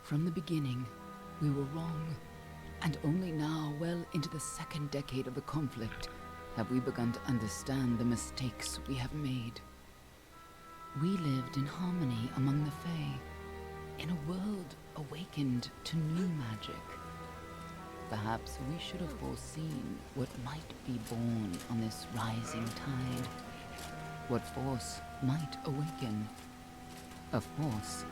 From the beginning, we were wrong. And only now, well into the second decade of the conflict, have we begun to understand the mistakes we have made. We lived in harmony among the Fae, in a world awakened to new magic. Perhaps we should have foreseen what might be born on this rising tide. What force might awaken. A force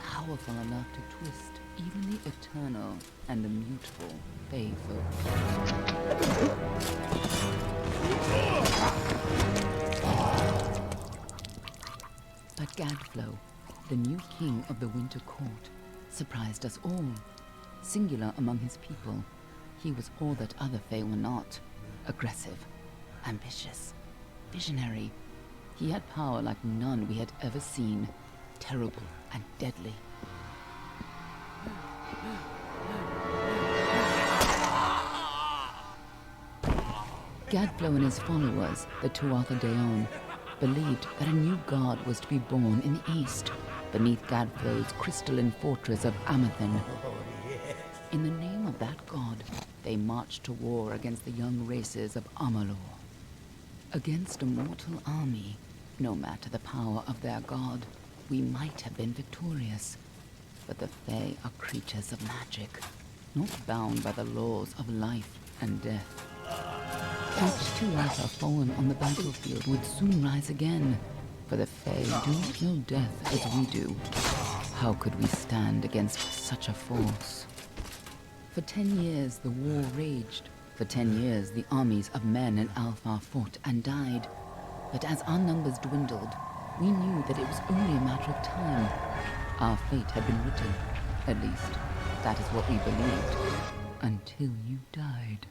powerful enough to twist even the eternal and immutable Fae folk. But Gadflow, the new king of the Winter Court, surprised us all. Singular among his people, he was all that other Fae were not. Aggressive, ambitious, visionary. He had power like none we had ever seen, terrible and deadly. Gadflow and his followers, the Tuatha Deon, believed that a new god was to be born in the east, beneath Gadflow's crystalline fortress of Amathen. In the name of that god, they marched to war against the young races of Amalur. Against a mortal army, no matter the power of their god, we might have been victorious. But the Fae are creatures of magic, not bound by the laws of life and death. Each Tuatha fallen on the battlefield would soon rise again, for the Fae do not know death as we do. How could we stand against such a force? For 10 years the war raged. For 10 years the armies of Men and Alpha fought and died. But as our numbers dwindled, we knew that it was only a matter of time. Our fate had been written. At least, that is what we believed. Until you died.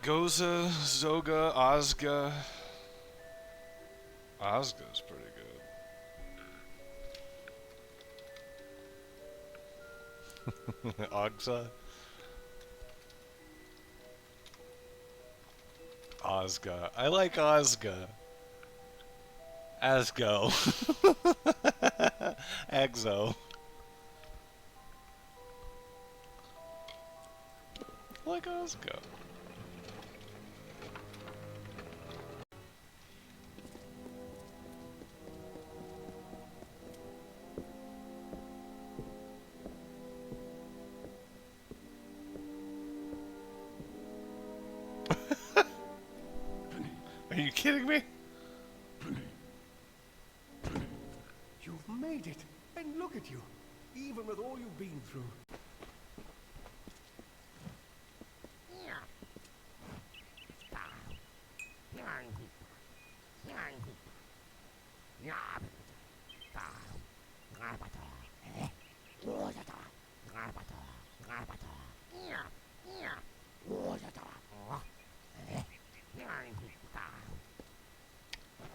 Goza, Zoga, Ozga. Ozga's pretty good. Ogza. Ozga. I like Ozga. Asgo. Exo. I like Ozga. Are you kidding me? You've made it, and look at you, even with all you've been through.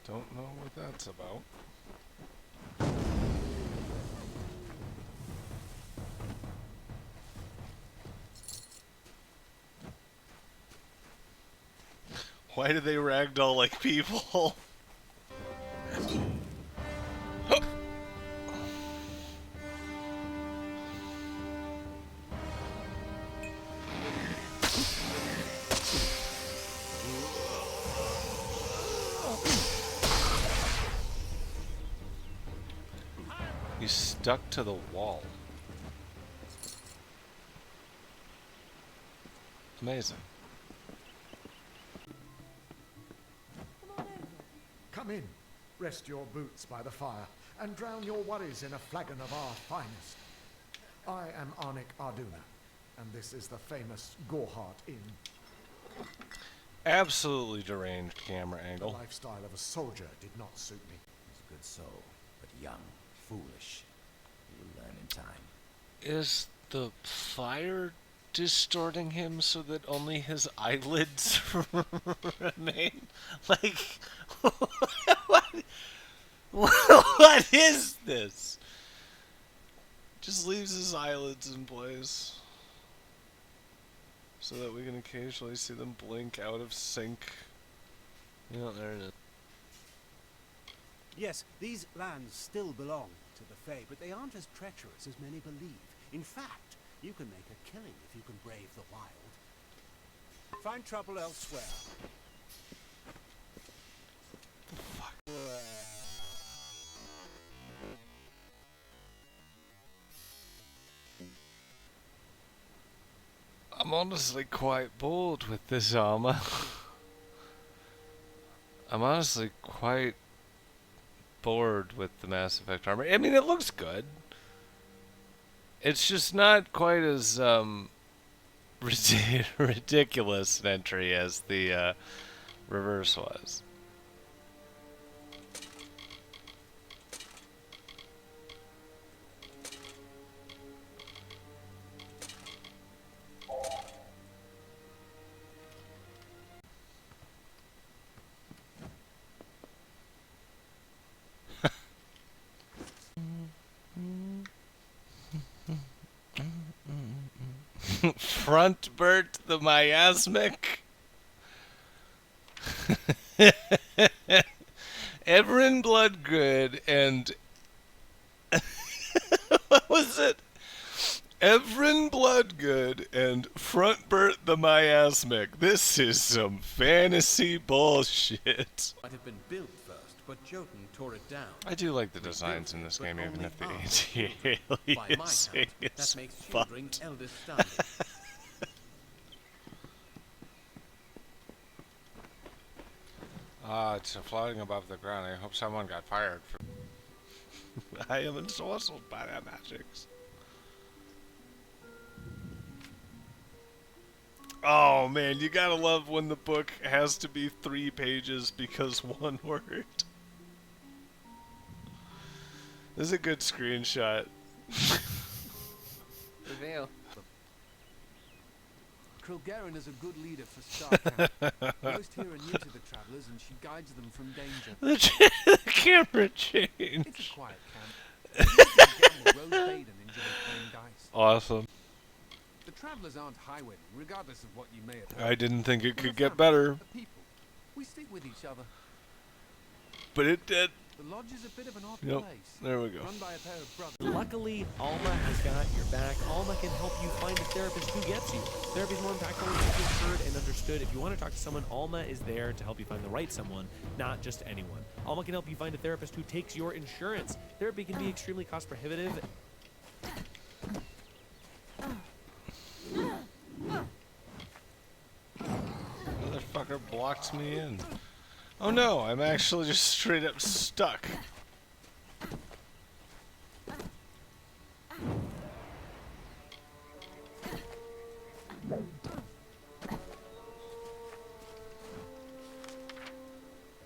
Don't know what that's about. Why do they ragdoll like people? He's stuck to the wall. Amazing. Come in, rest your boots by the fire, and drown your worries in a flagon of our finest. I am Arnik Arduna, and this is the famous Gorhart Inn. Absolutely deranged camera The angle. lifestyle of a soldier did not suit me. He's a good soul, but young, foolish. You'll learn in time. Is the fire distorting him so that only his eyelids remain? Like, what is this? Just leaves his eyelids in place so that we can occasionally see them blink out of sync. You know, there it is. Yes, these lands still belong to the Fae, but they aren't as treacherous as many believe. In fact, you can make a killing if you can brave the wild. Find trouble elsewhere. Fuck. I'm honestly quite bored with this armor. I'm honestly quite bored with the Mass Effect armor. I mean, it looks good. It's just not quite as ridiculous an entry as the reverse was. Front Bert the miasmic. Everin Bloodgood and what was it? Everin Bloodgood and Front Bert the miasmic. This is some fantasy bullshit. Might have been built first, but Jotun tore it down. I do like the designs in this game, even if the By my anti-aliasing count, is that makes fucked. children eldest son. It's floating above the ground. I hope someone got fired for. I am ensorcelled by their magics. Oh man, you gotta love when the book has to be 3 pages because 1 word. This is a good screenshot. Reveal. Krilgaren is a good leader for Star Camp. Most here are new to the travelers, and she guides them from danger. The camera change. It's a quiet camp. You can gamble, roll spade, and enjoy playing dice. Awesome. The travelers aren't highwaymen, regardless of what you may have heard. I didn't think it We're could a get family, better, a people. We stick with each other. but it did. The lodge is a bit of an odd Yep, place. there we go. Run by a pair of brothers. Luckily, Alma has got your back. Alma can help you find a therapist who gets you. Therapy is more impactful when you feel heard and understood. If you want to talk to someone, Alma is there to help you find the right someone, not just anyone. Alma can help you find a therapist who takes your insurance. Therapy can be extremely cost prohibitive. Motherfucker blocked me in. Oh no, I'm actually just straight up stuck.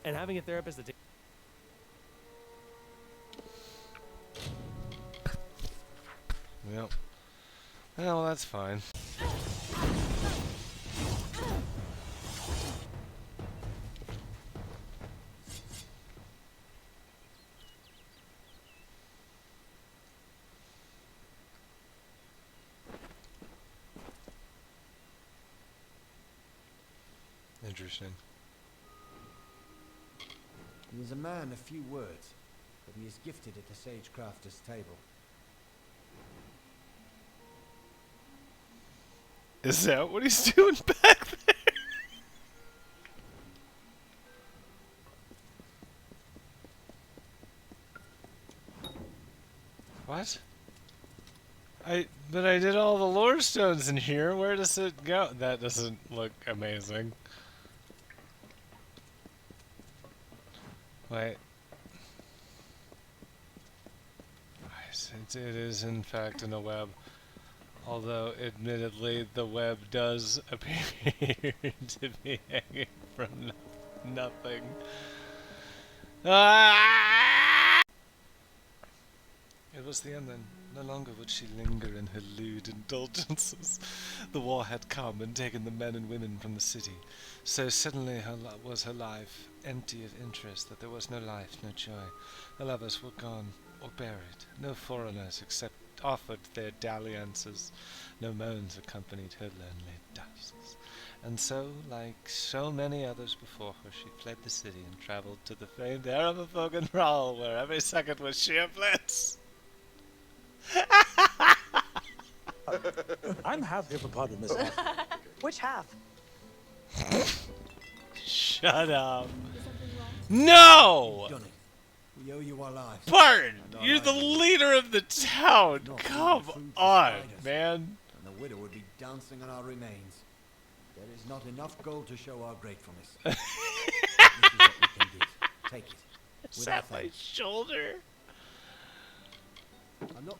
And having a therapist that takes Yep. Well, that's fine. Interesting. He is a man of few words, but he is gifted at the sage crafter's table. Is that what he's doing back there? What? But I did all the lore stones in here. Where does it go? That doesn't look amazing. Wait. It is in fact in a web. Although, admittedly, the web does appear to be hanging from nothing. Ah! It was the end then. No longer would she linger in her lewd indulgences. The war had come and taken the men and women from the city. So suddenly was her life empty of interest that there was no life, no joy. The lovers were gone or buried. No foreigners except offered their dalliances. No moans accompanied her lonely dusks. And so, like so many others before her, she fled the city and traveled to the famed Erevafogan where every second was sheer bliss. I'm half hippopotamus. Which half? Shut up. No! Done it. We owe you our lives. Barton, And you're our the lives. leader of the town. Not Come food for on, spiders. man. And the widow would be dancing on our remains. There is not enough gold to show our gratefulness. This is what we can give. Take it. Is Without that my thanks. shoulder? I'm not.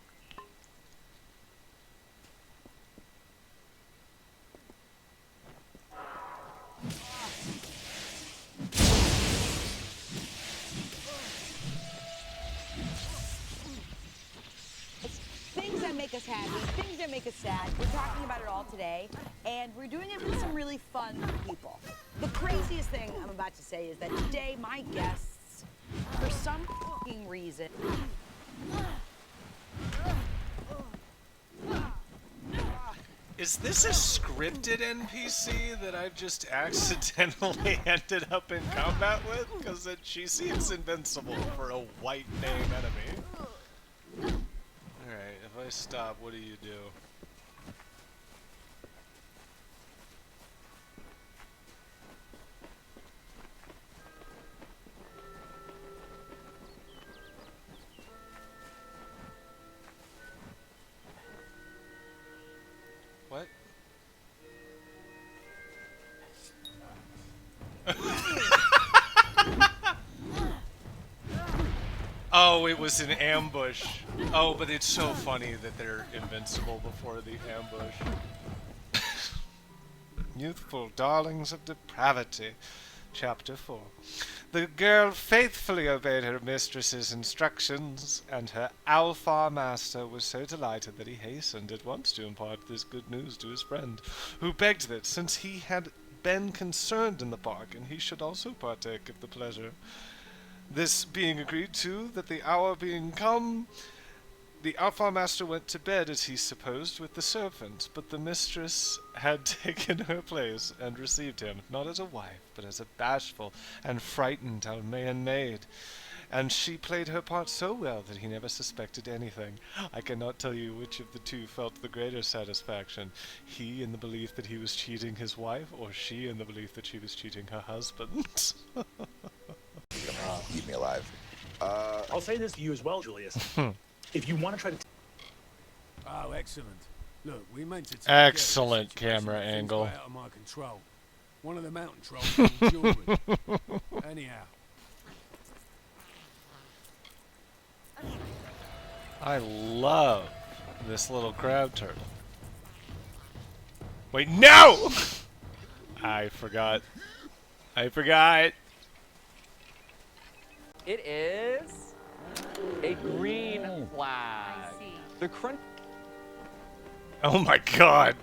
Things that make us happy, things that make us sad. We're talking about it all today, and we're doing it with some really fun people. The craziest thing I'm about to say is that today my guests, for some f***ing reason, Is this a scripted NPC that I've just accidentally ended up in combat with? Because she seems invincible for a white name enemy. Alright, if I stop, what do you do? What? Oh, it was an ambush. Oh, but it's so funny that they're invincible before the ambush. Youthful darlings of depravity. Chapter 4. The girl faithfully obeyed her mistress's instructions, and her Alpha master was so delighted that he hastened at once to impart this good news to his friend, who begged that, since he had been concerned in the bargain, he should also partake of the pleasure. This being agreed to, that the hour being come, the Alpha master went to bed, as he supposed, with the servant, but the mistress had taken her place and received him, not as a wife, but as a bashful and frightened Almaean maid. And she played her part so well that he never suspected anything. I cannot tell you which of the two felt the greater satisfaction, he in the belief that he was cheating his wife, or she in the belief that she was cheating her husband. Keep me alive. I'll say this to you as well, Julius. If you want to try to... Oh, excellent. Look, we meant to take Excellent care of the camera situation, angle. things got out of my control. One of the mountain trolls stole jewelry. Anyhow. I love this little crab turtle. Wait, no! I forgot. I forgot. It is a green flag. The crunch. Oh my god.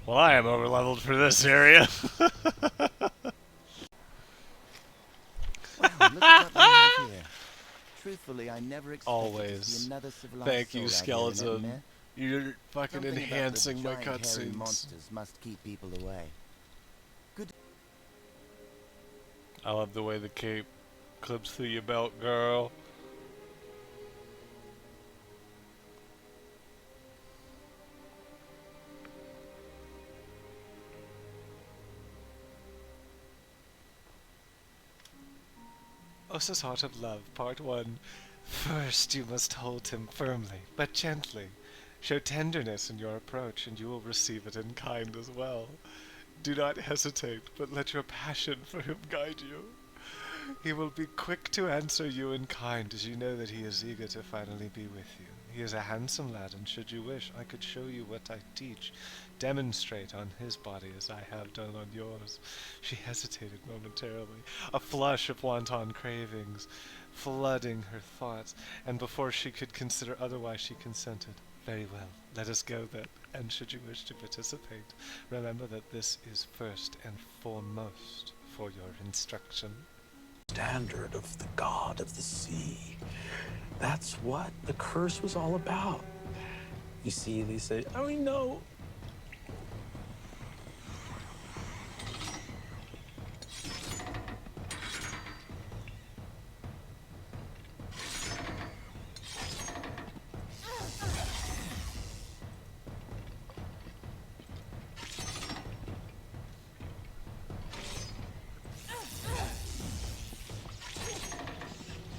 Well, I am overleveled for this area. Wow, look at what we have here. Truthfully, I never expected to Always. see another civilized Thank you, soul out here in skeleton. Etna. You're fucking Something about the enhancing my giant hairy cutscenes. monsters must keep people away. I love the way the cape clips through your belt, girl. Osa's Heart of Love, Part 1. First you must hold him firmly, but gently. Show tenderness in your approach, and you will receive it in kind as well. Do not hesitate, but let your passion for him guide you. He will be quick to answer you in kind, as you know that he is eager to finally be with you. He is a handsome lad, and should you wish, I could show you what I teach. Demonstrate on his body as I have done on yours. She hesitated momentarily, a flush of wanton cravings flooding her thoughts, and before she could consider otherwise, she consented. Very well, let us go then, and should you wish to participate, remember that this is first and foremost for your instruction. Standard of the god of the sea. That's what the curse was all about. You see, Lisa, I don't know.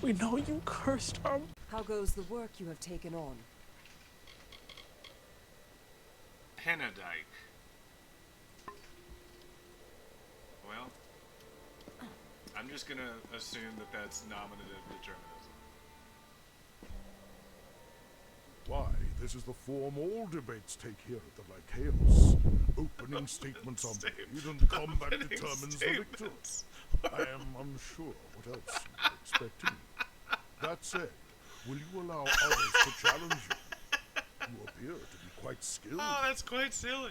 We know you cursed our... How goes the work you have taken on? Penadike. Well, I'm just gonna assume that that's nominative determinism. Why, this is the form all debates take here at the Lycaeus. Opening statements are made, and combat determines the victor. I am unsure what else you were expecting. That said, will you allow others to challenge you? You appear to be quite skilled. Oh, that's quite silly.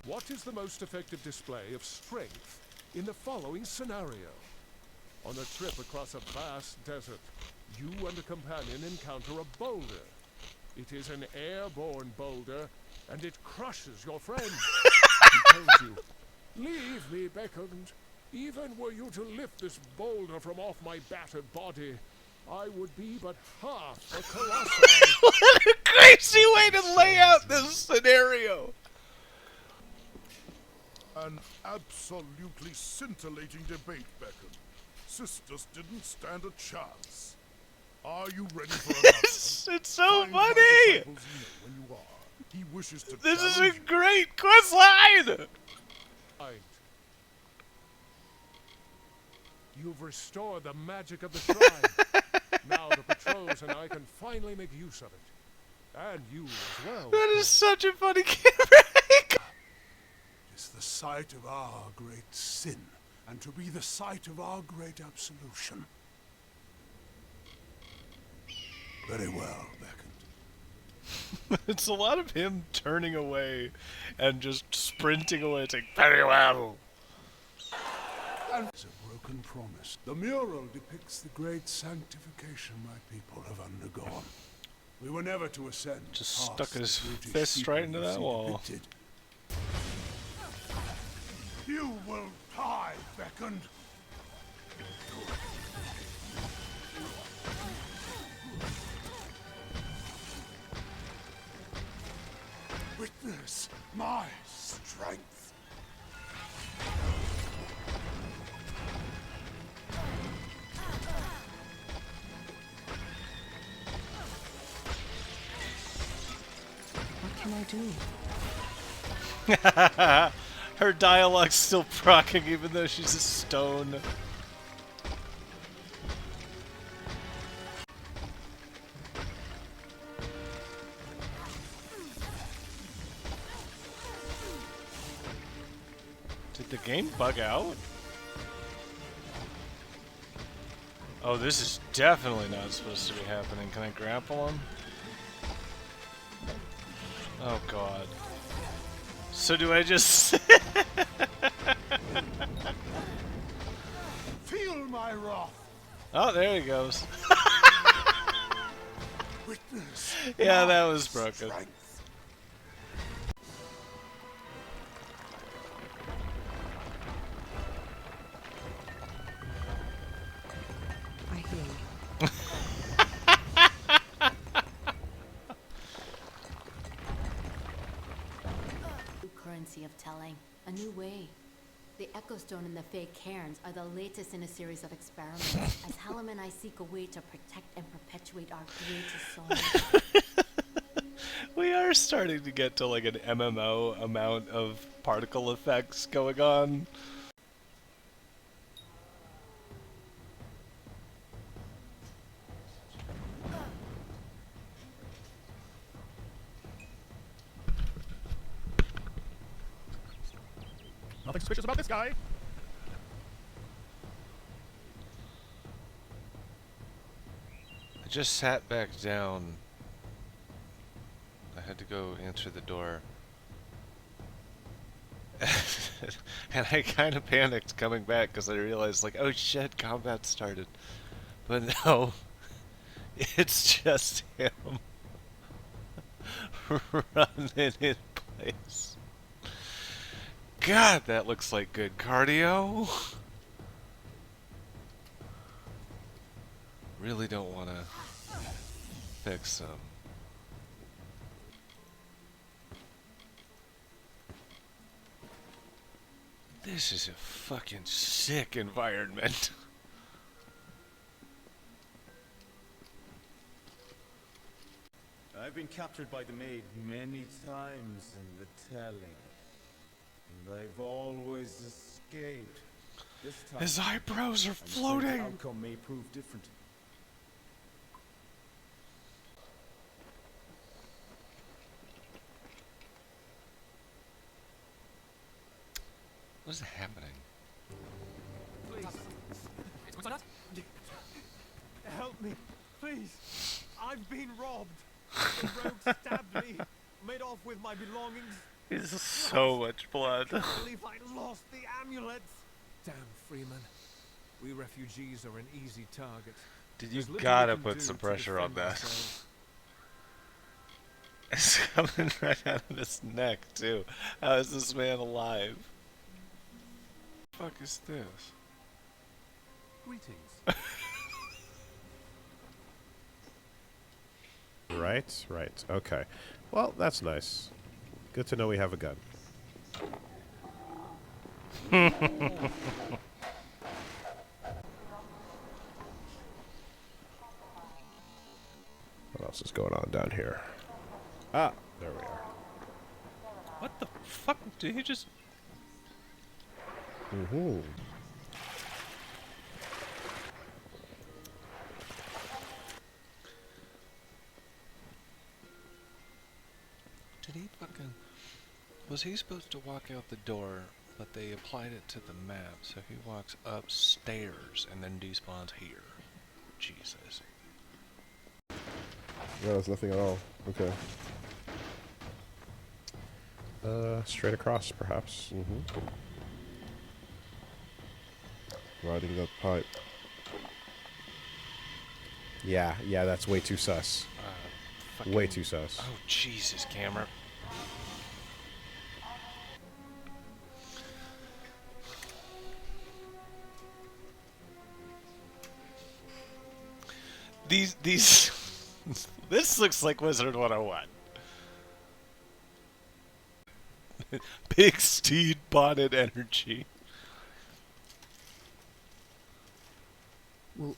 What is the most effective display of strength in the following scenario? On a trip across a vast desert, you and a companion encounter a boulder. It is an airborne boulder, and it crushes your friend. He tells you, "Leave me, beckoned. Even were you to lift this boulder from off my battered body, I would be but half a colossus." What a crazy way to lay out this scenario! An absolutely scintillating debate, Beckon. Sisters didn't stand a chance. Are you ready for another? It's so Find my funny! disciples when you are. He wishes to This is a challenge you. great quest line! You've restored the magic of the shrine. Now the patrols and I can finally make use of it. And you as well. That is such a funny camera angle. It's the site of our great sin, and to be the site of our great absolution. Very well, Beckon. It's a lot of him turning away and just sprinting away, saying, very well. And it's a broken promise. The mural depicts the great sanctification my people have undergone. We were never to ascend. Just past stuck the his British fist people right into we that see wall. depicted. You will die, Beckoned. Witness my strength. What can I do? Her dialogue's still procking even though she's a stone. Did the game bug out? Oh, this is definitely not supposed to be happening. Can I grapple him? Oh god. So do I just... Feel my wrath. Oh, there he goes. Witness Yeah, that my was broken. strength. I hear you. New currency of telling. A new way. The Echo Stone and the fake cairns are the latest in a series of experiments as Hallam and I seek a way to protect and perpetuate our greatest song. We are starting to get to like an MMO amount of particle effects going on. Nothing suspicious about this guy. I just sat back down. I had to go answer the door. And I kind of panicked coming back because I realized, like, oh shit, combat started. But no, it's just him running in place. God, that looks like good cardio. Really don't want to fix him. This is a fucking sick environment. I've been captured by the maid many times in the telling, and I've always escaped. This time, His eyebrows are I'm afraid floating. the outcome may prove different. What is happening? Please. Help me, please. I've been robbed. The rogue stabbed me, made off with my belongings. This is so much blood. I can't believe I lost the amulets. Damn, Freeman. We refugees are an easy target. Dude, you There's little gotta we can put do some to pressure on defend that. ourselves. It's coming right out of his neck, too. How is this man alive? What the fuck is this? Greetings. Right. Okay. Well, that's nice. Good to know we have a gun. What else is going on down here? Ah, there we are. What the fuck? Did he just... Mm-hmm. Did he fucking... Was he supposed to walk out the door, but they applied it to the map, so he walks upstairs and then despawns here? Jesus. No, there's nothing at all. Okay. Straight across, perhaps. Mm-hmm. Riding that pipe. Yeah, that's way too sus. Way too sus. Oh, Jesus, camera. These... This looks like Wizard 101. Big Steed Bonnet energy. Well,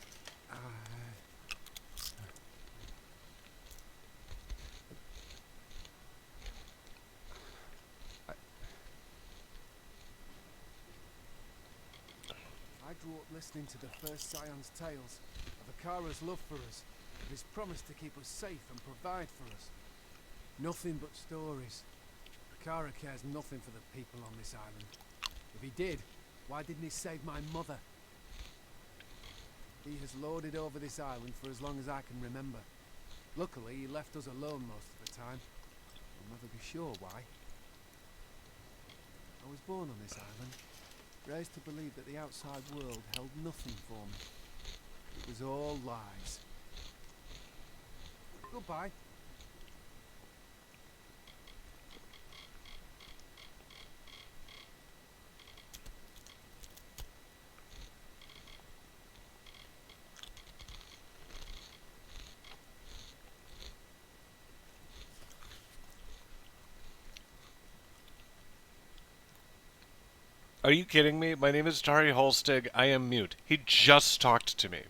I grew up listening to the first Scion's tales of Akara's love for us, of his promise to keep us safe and provide for us. Nothing but stories. Akara cares nothing for the people on this island. If he did, why didn't he save my mother? He has lorded over this island for as long as I can remember. Luckily, he left us alone most of the time. I'll never be sure why. I was born on this island, raised to believe that the outside world held nothing for me. It was all lies. Goodbye. Are you kidding me? My name is Tari Holstig. I am mute. He just talked to me.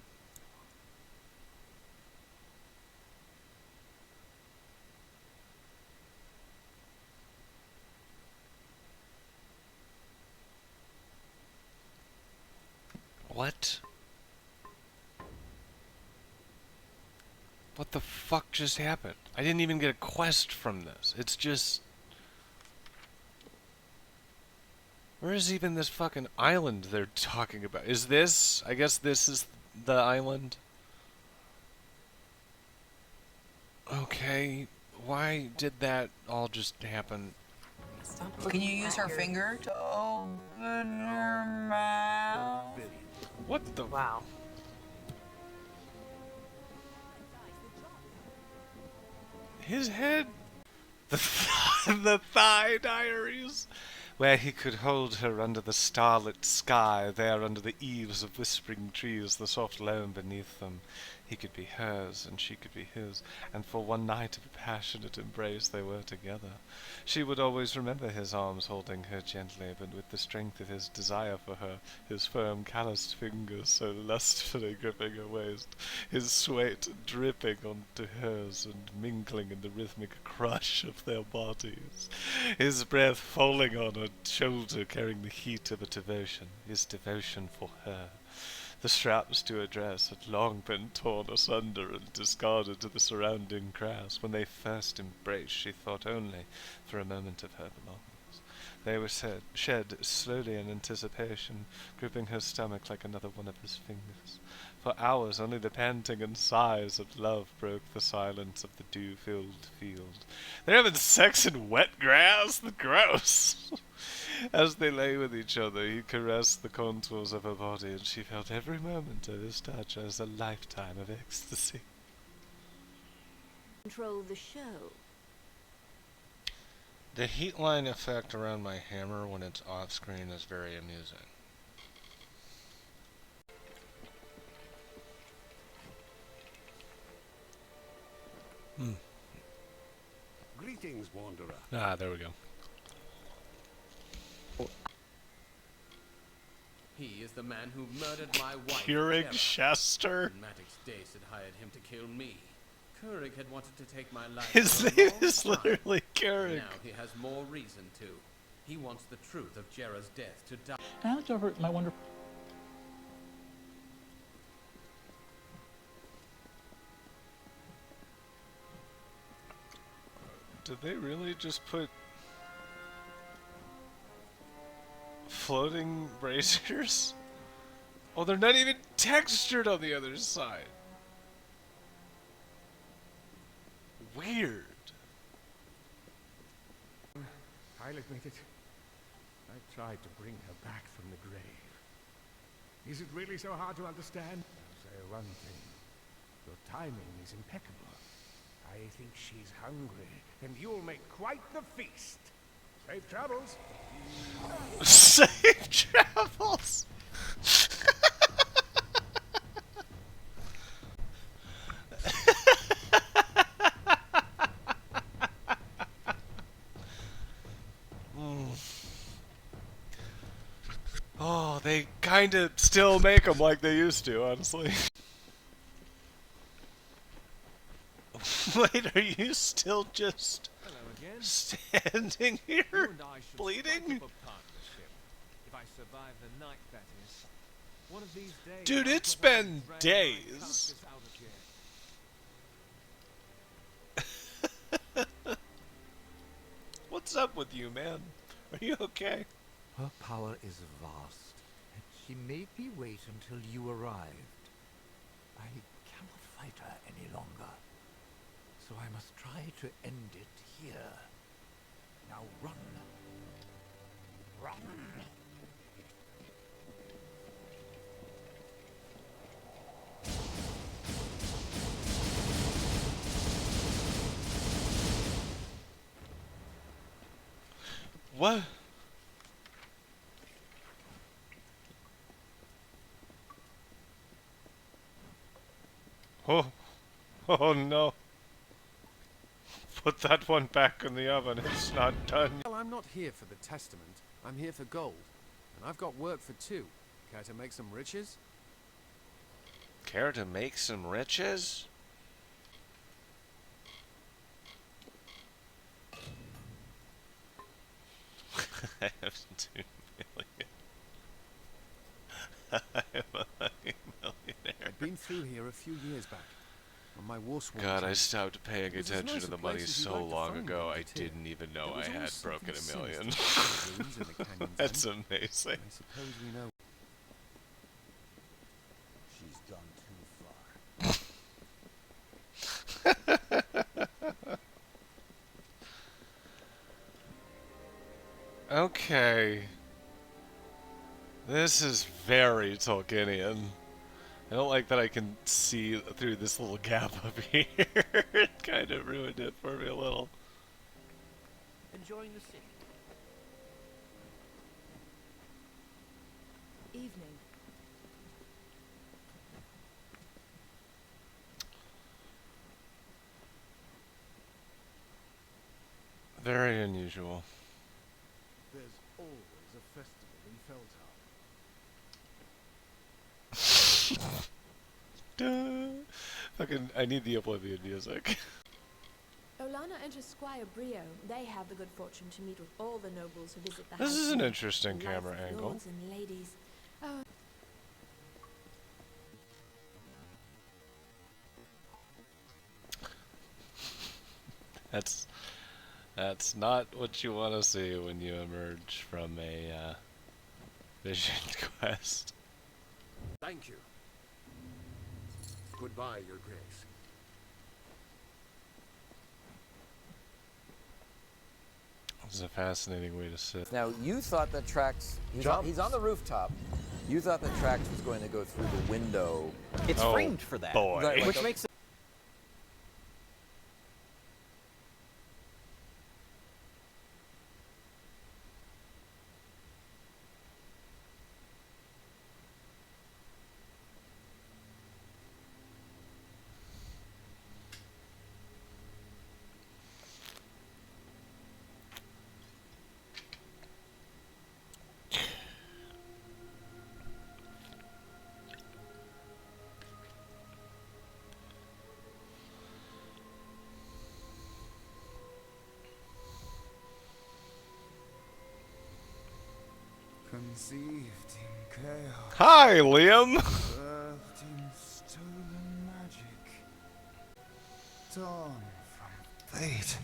What? What the fuck just happened? I didn't even get a quest from this. It's just... Where is even this fucking island they're talking about? Is this... I guess this is the island? Okay, why did that all just happen? Can you use her finger to open her mouth? What the... Wow. His head... The Thigh Diaries! Where he could hold her under the starlit sky, there under the eaves of whispering trees, the soft loam beneath them. He could be hers, and she could be his, and for one night of passionate embrace they were together. She would always remember his arms holding her gently, but with the strength of his desire for her, his firm, calloused fingers so lustfully gripping her waist, his sweat dripping onto hers and mingling in the rhythmic crush of their bodies, his breath falling on her shoulder, carrying the heat of a devotion, his devotion for her. The straps to her dress had long been torn asunder and discarded to the surrounding grass. When they first embraced, she thought only for a moment of her belongings. They were shed slowly in anticipation, gripping her stomach like another one of his fingers. For hours only the panting and sighs of love broke the silence of the dew-filled field. They're having sex in wet grass? Gross! As they lay with each other, he caressed the contours of her body, and she felt every moment of his touch as a lifetime of ecstasy. Control the show. The heat line effect around my hammer when it's off-screen is very amusing. Greetings, wanderer. Ah, there we go. He is the man who murdered my wife. Keurig Chester? Maddox Dace had hired him to kill me. Keurig had wanted to take my life. His name is literally Keurig. Now he has more reason to. He wants the truth of Jera's death to die. Now it's over my wonder. Did they really just put floating braziers? Oh, they're not even textured on the other side. Weird. I'll admit it. I tried to bring her back from the grave. Is it really so hard to understand? I'll say one thing. Your timing is impeccable. I think she's hungry, and you'll make quite the feast. Safe travels. Safe travels. Oh, they kind of still make them like they used to, honestly. Wait, are you still just standing here bleeding? Dude, it's been days. What's up with you, man? Are you okay? Her power is vast, and she made me wait until you arrived. I cannot fight her any longer, so I must try to end it here. Now run. Run. What? Oh no. Put that one back in the oven, it's not done. Well, I'm not here for the testament. I'm here for gold. I've got work for two. Care to make some riches? Care to make some riches? I have 2 million. I'm a fucking millionaire. I've been through here a few years back. On my war sworn God, I team. stopped paying It was as attention nice to a the place money as you'd so like to long find ago, one, I too. didn't even know There I was had always broken something a million. sinister about the ruins in the canyon's That's end. amazing. I suppose we know. She's gone too far. Okay. This is very Tolkienian. I don't like that I can see through this little gap up here. It kind of ruined it for me a little. Enjoying the city. Evening. Very unusual. There's always a festival in Feltown. Duh. Fucking, I need the Oblivion music. Olana and her squire Brio, they have the good fortune to meet with all the nobles who visit the This house is an and interesting the life camera of angle. lords and ladies. Oh. That's not what you want to see when you emerge from a vision quest. Thank you. Goodbye, Your Grace. This is a fascinating way to sit. Now, you thought that Trax... He's on the rooftop. You thought that Trax was going to go through the window. It's Oh, framed for that. boy. Right, Which makes it... Conceived in chaos. Hi, Liam! Birthed in stolen magic. Torn from fate.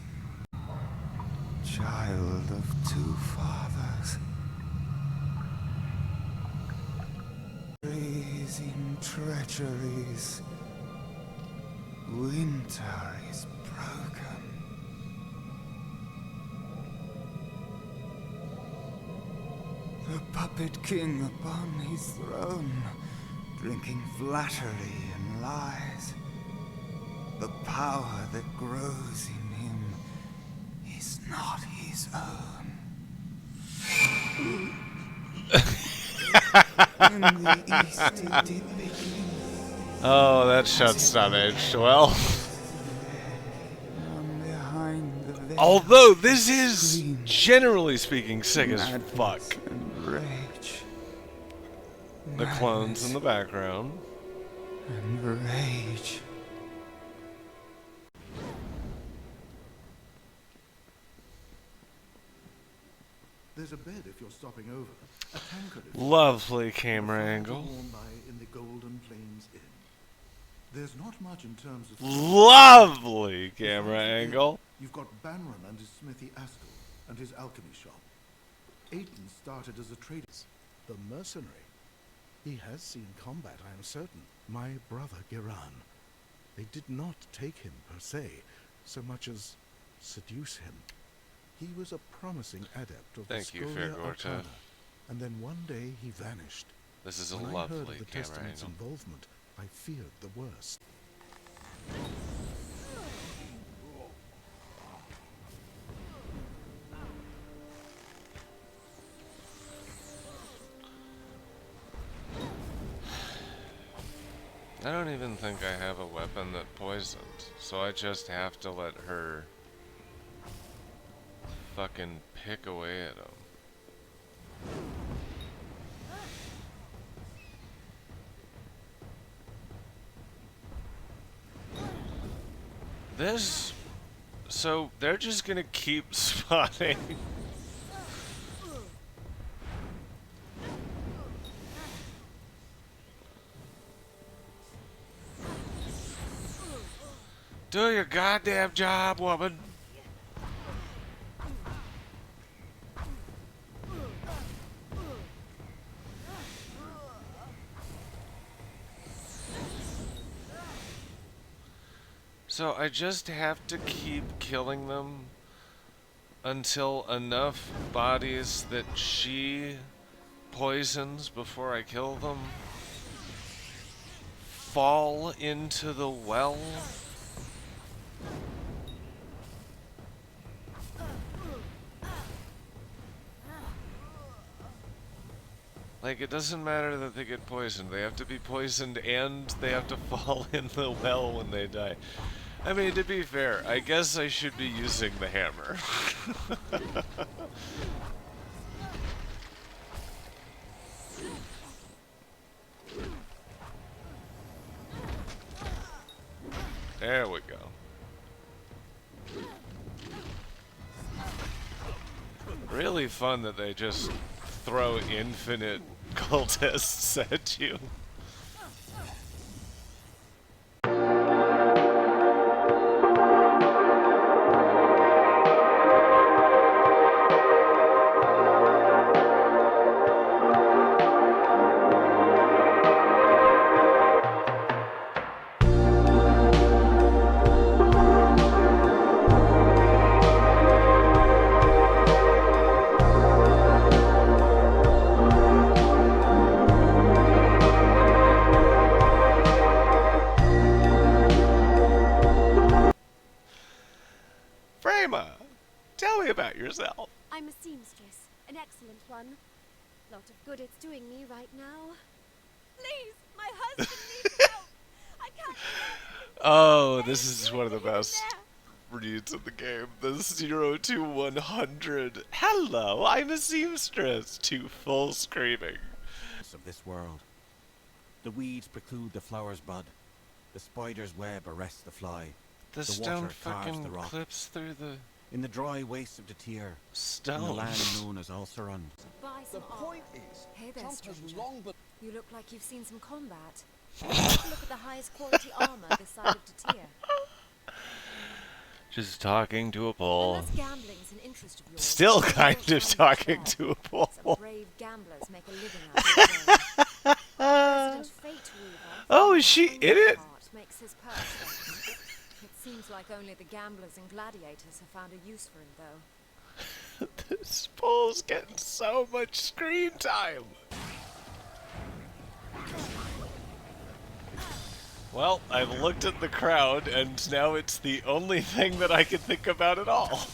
Child of two fathers. Freezing treacheries. Winter is broken. The puppet king upon his throne, drinking flattery and lies. The power that grows in him is not his own. In the east it did begin. Oh, that shot's not aged well. Although this is, generally speaking, sick as fuck. Rage. The clones in the background. And rage. There's a bed if you're stopping over. A tankard if Lovely camera a fire angle. to warm by in the Golden Plains Inn. There's not much in terms of... Lovely camera angle. You've got Banram and his smithy Askell and his alchemy shop. Aiton started as a trader. The mercenary. He has seen combat, I am certain. My brother Giran. They did not take him per se, so much as seduce him. He was a promising adept of Thank the you, Scholia Fairgorta. Arcana, and then one day he vanished. This is a When I heard lovely of the camera Testament's angle. involvement, I feared the worst. I don't even think I have a weapon that poisons, so I just have to let her fucking pick away at him. This... So, they're just gonna keep spawning. Do your goddamn job, woman. So I just have to keep killing them until enough bodies that she poisons before I kill them fall into the well. Like, it doesn't matter that they get poisoned. They have to be poisoned and they have to fall in the well when they die. I mean, to be fair, I guess I should be using the hammer. There we go. Really fun that they just throw infinite cultists at you. Tell me about yourself. I'm a seamstress, an excellent one. Lot of good it's doing me right now. Please, my husband needs help. I can't. Oh, this is one of the best reads in the game. The 0 to 100. Hello, I'm a seamstress. To full screaming. Of this world. The weeds preclude the flower's bud. The spider's web arrests the fly. The water stone carves fucking the rock. clips through the... In the dry wastes of the Tyr, stone. in the land known as Ulcerund. The point is, Hey there, Trump has stranger. long been... You look like you've seen some combat. Take a look at the highest quality armor this side of the tier. Just talking to a pole. Unless gambling's an interest of yours, Still you kind don't of find talking much to a there. pole. Some brave gamblers make a living out of the game. President Fate Weaver, Oh, is she in it? makes his purse there. It seems like only the gamblers and gladiators have found a use for him, though. This pole's getting so much screen time. Well, I've looked at the crowd, and now it's the only thing that I can think about at all.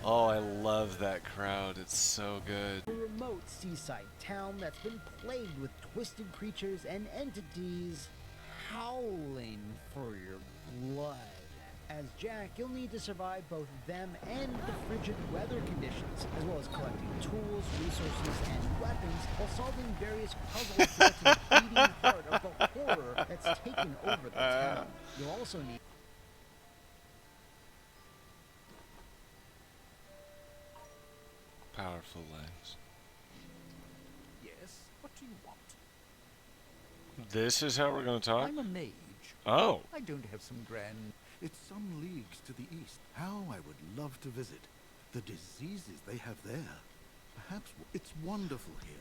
Oh, I love that crowd. It's so good. A remote seaside town that's been plagued with twisted creatures and entities howling for your blood. As Jack, you'll need to survive both them and the frigid weather conditions, as well as collecting tools, resources, and weapons while solving various puzzles to get to the beating heart of the horror that's taken over the town. You'll also need... Powerful lines. Yes, what do you want? This is how we're going to talk? I'm a mage. Oh. I don't have some grand... It's some leagues to the east. How I would love to visit. The diseases they have there. Perhaps it's wonderful here.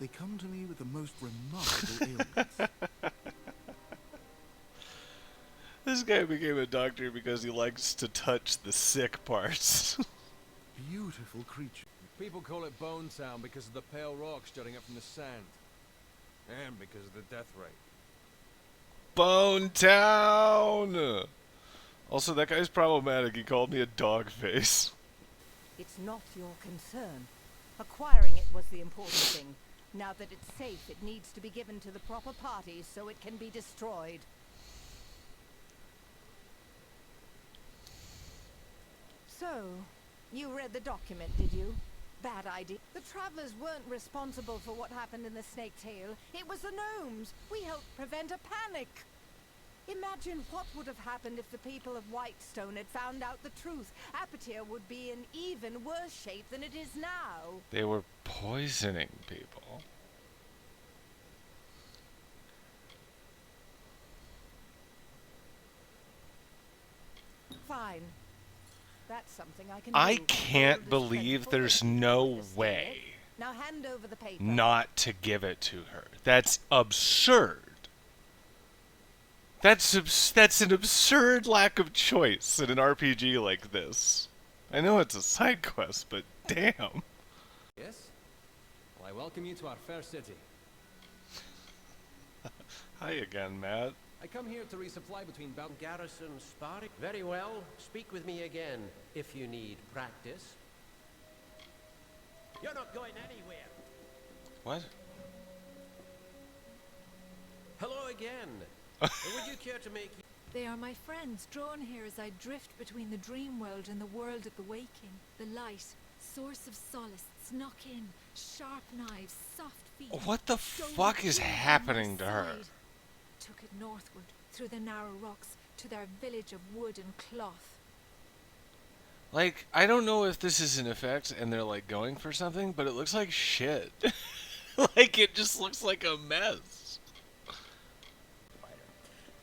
They come to me with the most remarkable ailments. This guy became a doctor because he likes to touch the sick parts. Beautiful creature. People call it Bone Town because of the pale rocks jutting up from the sand. And because of the death rate. Bone Town! Also, that guy's problematic. He called me a dog face. It's not your concern. Acquiring it was the important thing. Now that it's safe, it needs to be given to the proper parties so it can be destroyed. So, you read the document, did you? Bad idea. The travelers weren't responsible for what happened in the Snake Tail. It was the gnomes. We helped prevent a panic. Imagine what would have happened if the people of Whitestone had found out the truth. Apatir would be in even worse shape than it is now. They were poisoning people. Fine. That's something I can I do. can't Gold is believe plentiful there's and no precious. way Now hand over the paper. not to give it to her. That's absurd. That's an absurd lack of choice in an RPG like this. I know it's a side quest, but damn. Yes? Well, I welcome you to our fair city. Hi again, Matt. I come here to resupply between Garrison sparring. Very well. Speak with me again if you need practice. You're not going anywhere. What? Hello again. Would you care to make... They are my friends, drawn here as I drift between the dream world and the world of the waking. The light, source of solace, snuck in, sharp knives, soft feet. What the fuck is happening to her? Took it northward, through the narrow rocks, to their village of wood and cloth. Like, I don't know if this is an effect and they're like going for something, but it looks like shit. Like, it just looks like a mess.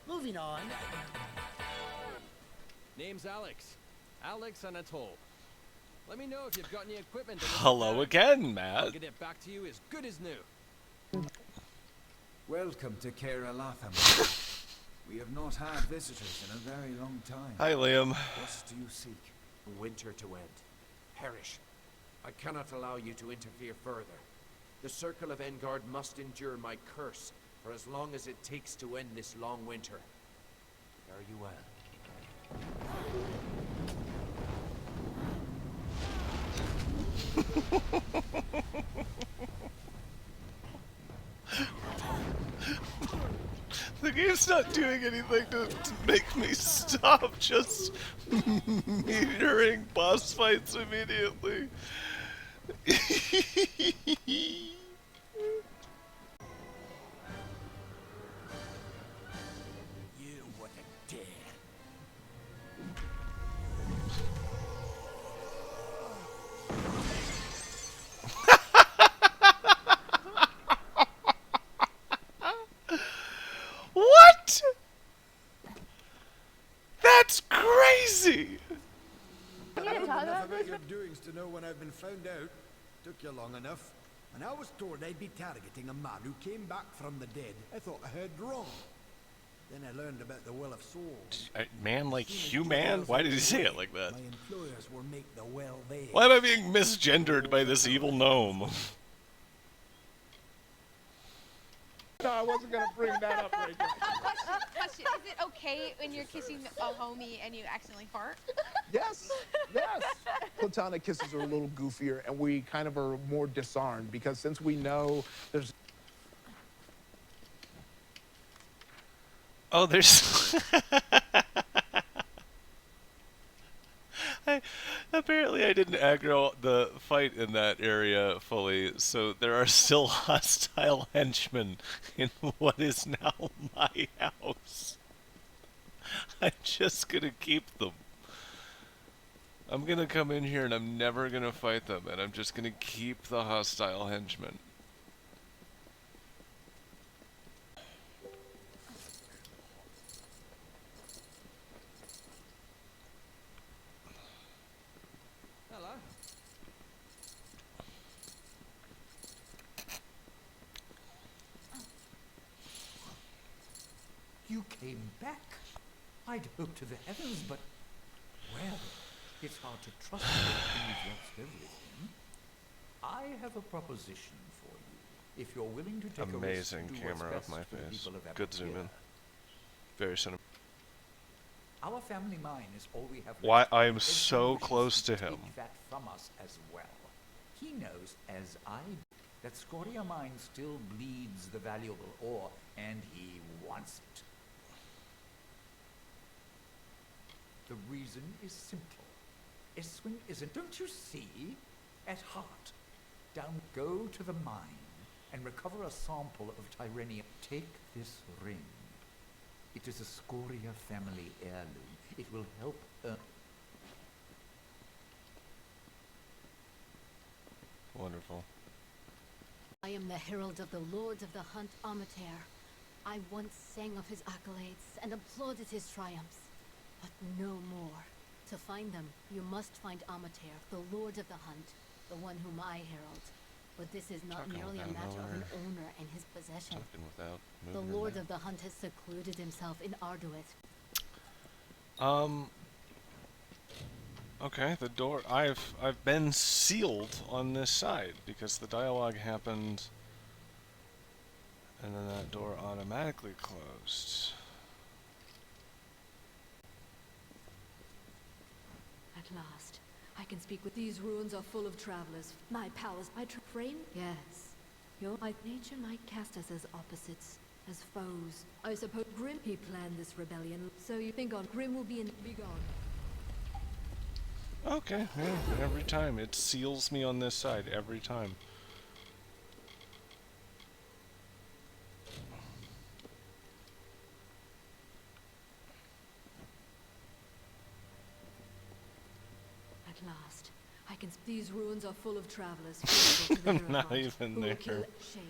Moving on. Name's Alex. Alex Anatole. Let me know if you've got any equipment. Hello again, Matt. I'll get it back to you as good as new. Welcome to Caer Elatham. We have not had visitors in a very long time. Hi, Liam. What do you seek? Winter to end. Perish. I cannot allow you to interfere further. The Circle of Engard must endure my curse for as long as it takes to end this long winter. Fare you well. The game's not doing anything to make me stop just metering boss fights immediately. You wouldn't dare. What? That's crazy! I don't know enough about your doings to know when I've been found out. Took you long enough. And I was told I'd be targeting a man who came back from the dead. I thought I heard wrong. Then I learned about the Well of Souls. Man like human? Why did he say it like that? My employers will make the well there. Why am I being misgendered by this evil gnome? No, I wasn't gonna bring that up right now. Question, is it okay when you're kissing a homie and you accidentally fart? Yes, yes. Platonic kisses are a little goofier, and we kind of are more disarmed because since we know there's. Oh, there's. Apparently I didn't aggro the fight in that area fully, so there are still hostile henchmen in what is now my house. I'm just gonna keep them. I'm gonna come in here and I'm never gonna fight them, and I'm just gonna keep the hostile henchmen. Hello. You came back. I'd hoped to the heavens, but well, it's hard to trust you when you've lost everything. I have a proposition for you. If you're willing to take Amazing a risk to do camera what's of my best for the face. people of Good zoom in. Very cinematic. Our family mine is all we have left. Why I am Everyone so wishes close to take him. that from us as well. He knows, as I do, that Scoria mine still bleeds the valuable ore, and he wants it. The reason is simple. Eswin isn't, don't you see? At heart. Down, go to the mine and recover a sample of Tyrenium. Take this ring. It It is a Scoria family heirloom. It will help. Wonderful. I am the herald of the Lord of the Hunt, Amater. I once sang of his accolades and applauded his triumphs, but no more. To find them, you must find Amater, the Lord of the Hunt, the one whom I herald. But this is not merely a matter of an owner and his possession. The Lord of the Hunt has secluded himself in Arduith. Okay, the door. I've been sealed on this side because the dialogue happened, and then that door automatically closed. At last, I can speak with these ruins are full of travelers. My powers, I frame? Yes. My nature might cast us as opposites, as foes. I suppose Grim, he planned this rebellion, so you think on Grim will be gone. Okay, yeah, every time. It seals me on this side, every time. At last, I can. These ruins are full of travelers. To the Not even who will there. kill Shade.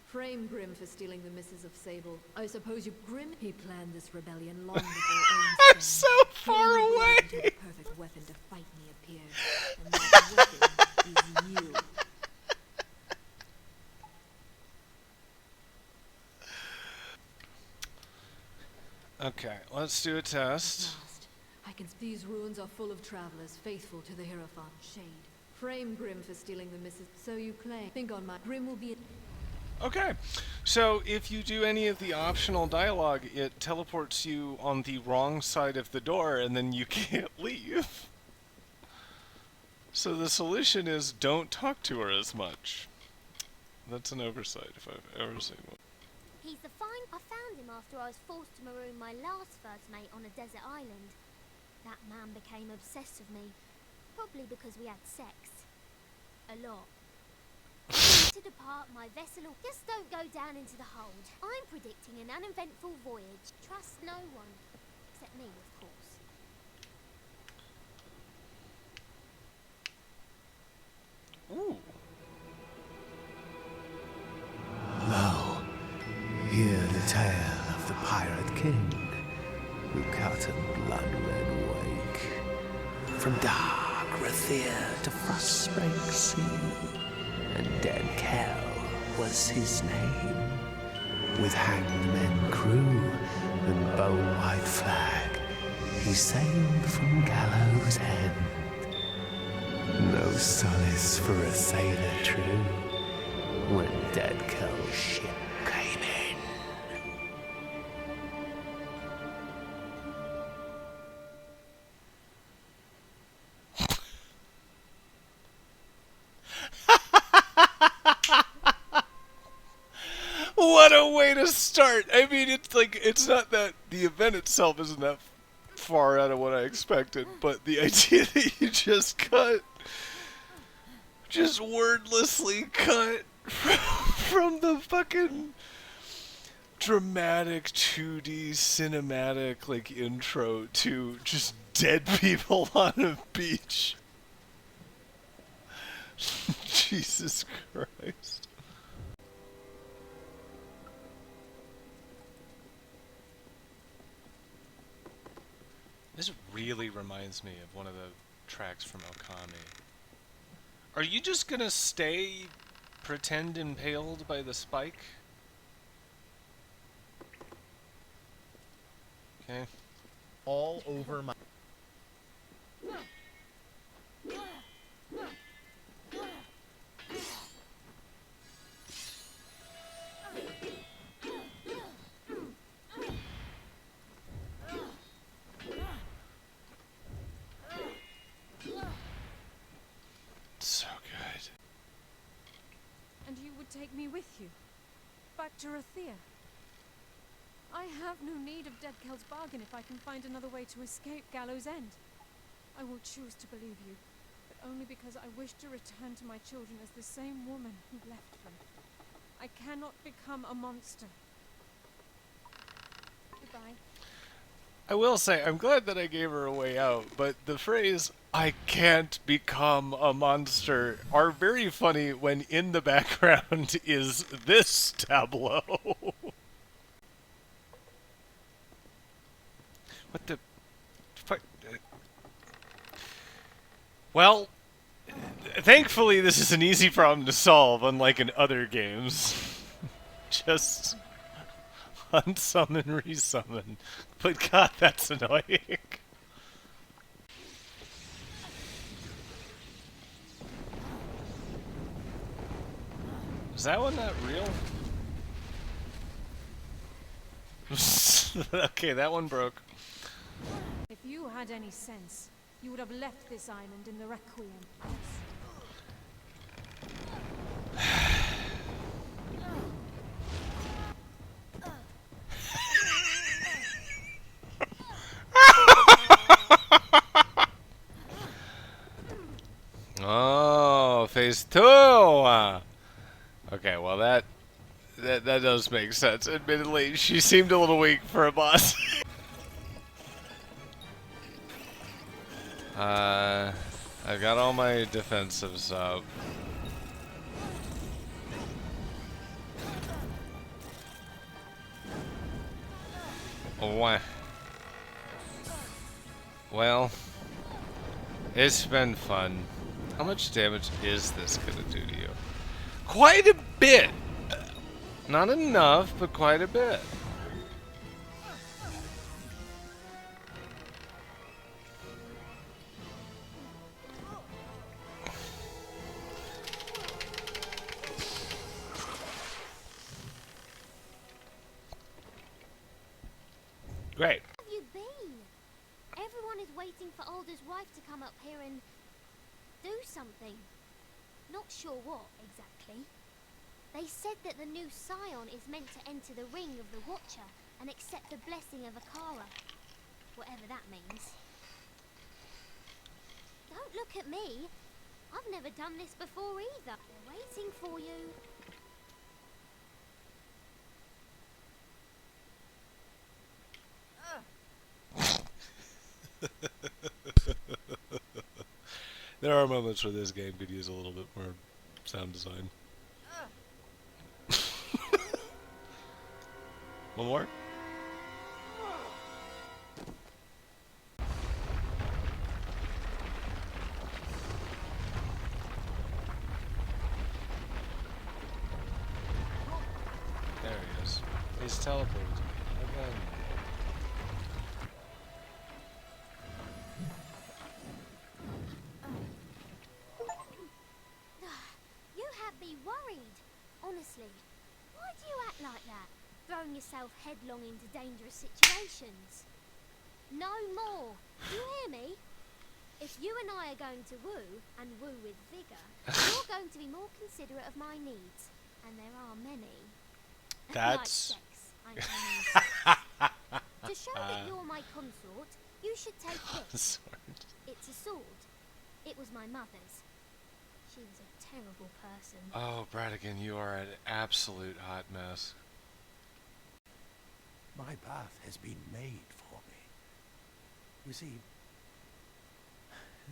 Frame Grim for stealing the misses of Sable. I suppose you Grim. He planned this rebellion long before I'm so far away. The perfect weapon to fight me appeared, and that weapon is you. Okay, let's do a test. These ruins are full of travelers, faithful to the Hierophant. Shade. Frame Grim for stealing the misses. So you claim. Think on my Grim will be. Okay, so if you do any of the optional dialogue, it teleports you on the wrong side of the door, and then you can't leave. So the solution is don't talk to her as much. That's an oversight if I've ever seen one. He's the fine. I found him after I was forced to maroon my last first mate on a desert island. That man became obsessed with me, probably because we had sex. A lot. To depart, my vessel will just don't go down into the hold. I'm predicting an uneventful voyage. Trust no one. Except me, of course. Ooh. Lo, hear the tale of the Pirate King, who cut a blood-red wake from dark Rathir to Frostspring Sea, and Dead Kel was his name. With hanged men crew and bone-white flag, he sailed from gallows end. No solace for a sailor true when Dead Kel's ship came in. What a way to start! I mean, it's like, it's not that the event itself isn't that far out of what I expected, but the idea that you just wordlessly cut from the fucking dramatic 2D cinematic, like, intro to just dead people on a beach. Jesus Christ. This really reminds me of one of the tracks from Okami. Are you just gonna stay pretend impaled by the spike? Okay. All over my... So good. And you would take me with you? Back to Rathir? I have no need of Dead Kel's bargain if I can find another way to escape Gallows End. I will choose to believe you, but only because I wish to return to my children as the same woman who left them. I cannot become a monster. Goodbye. I will say, I'm glad that I gave her a way out, but the phrase, "I can't become a monster," are very funny when in the background is this tableau. What the fuck? Well, thankfully this is an easy problem to solve, unlike in other games. Just unsummon, resummon. But god, that's annoying. Is that one not real? Okay, that one broke. If you had any sense, you would have left this island in the Requiem. Oh, phase 2! Okay, well that does make sense. Admittedly, she seemed a little weak for a boss. I've got all my defensives up. Well, it's been fun. How much damage is this gonna do to you? Quite a bit! Not enough, but quite a bit. Great. Where have you been? Everyone is waiting for Alder's wife to come up here and do something. Not sure what, exactly. They said that the new scion is meant to enter the ring of the Watcher and accept the blessing of Akara. Whatever that means. Don't look at me. I've never done this before either. They're waiting for you. There are moments where this game could use a little bit more sound design. One more? There he is. He's teleported again. You have me worried. Honestly, why do you act like that? Throwing yourself headlong into dangerous situations. No more. Do you hear me? If you and I are going to woo, and woo with vigour, you're going to be more considerate of my needs. And there are many. That's... Like sex, I mean. To show that you're my consort, you should take this. It's a sword. It was my mother's. She was a terrible person. Oh, Bradigan, you are an absolute hot mess. My path has been made for me. You see,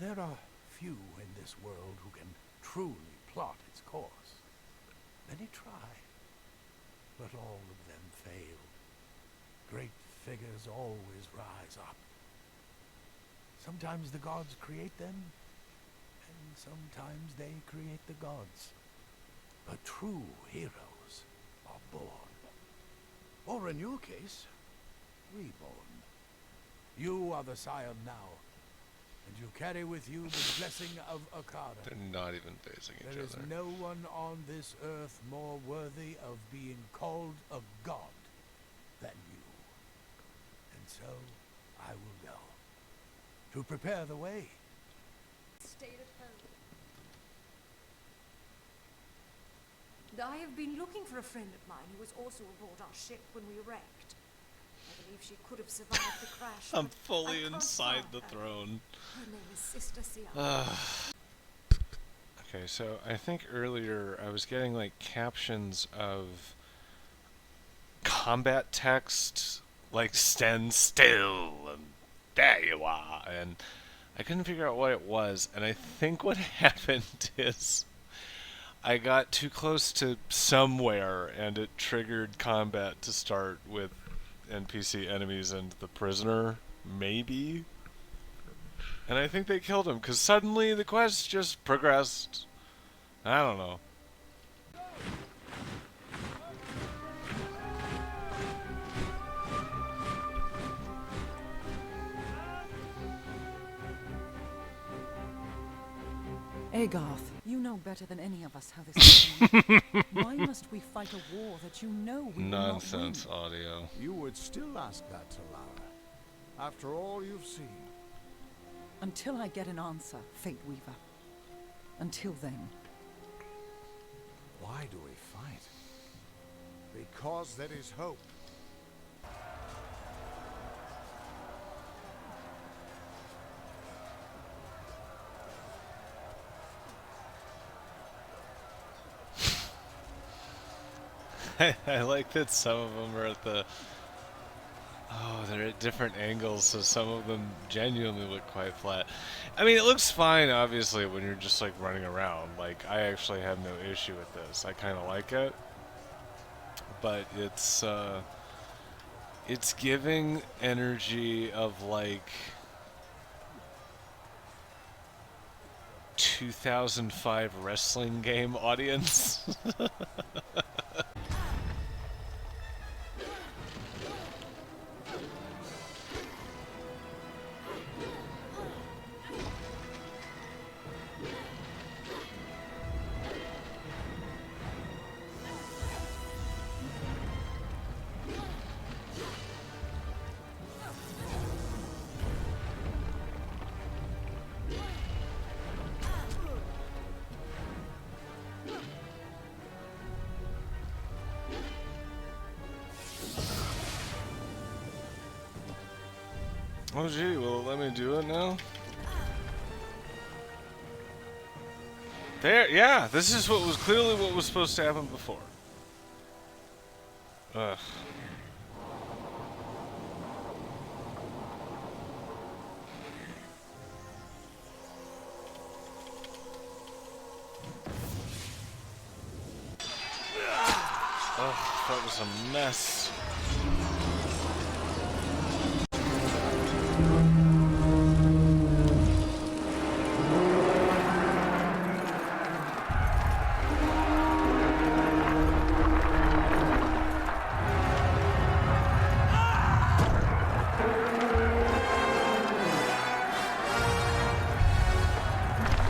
there are few in this world who can truly plot its course. Many try, but all of them fail. Great figures always rise up. Sometimes the gods create them, and sometimes they create the gods. But true heroes are born. Or in your case, reborn. You are the scion now, and you carry with you the blessing of Akara. They're not even facing each There is other. no one on this earth more worthy of being called a god than you. And so, I will go. To prepare the way. Stayed at home. I have been looking for a friend of mine who was also aboard our ship when we wrecked. I believe she could have survived the crash. I'm but fully I can't inside find the her. throne. Her name is Sister Sian. Okay, so I think earlier I was getting like captions of combat text like, stand still, and there you are, and I couldn't figure out what it was, and I think what happened is I got too close to somewhere, and it triggered combat to start with NPC enemies and the prisoner, maybe? And I think they killed him, because suddenly the quest just progressed. I don't know. Agarth, you know better than any of us how this will end. Why must we fight a war that you know we Nonsense will not win? audio. You would still ask that, Talara, after all you've seen. Until I get an answer, Fate Weaver. Until then. Why do we fight? Because there is hope. I like that some of them are at the... Oh, they're at different angles, so some of them genuinely look quite flat. I mean, it looks fine, obviously, when you're just, like, running around. Like, I actually have no issue with this. I kind of like it. But it's giving energy of, like... 2005 wrestling game audience. Oh gee, will it let me do it now? There, yeah, this is what was clearly what was supposed to happen before. Ugh. Ugh, that was a mess.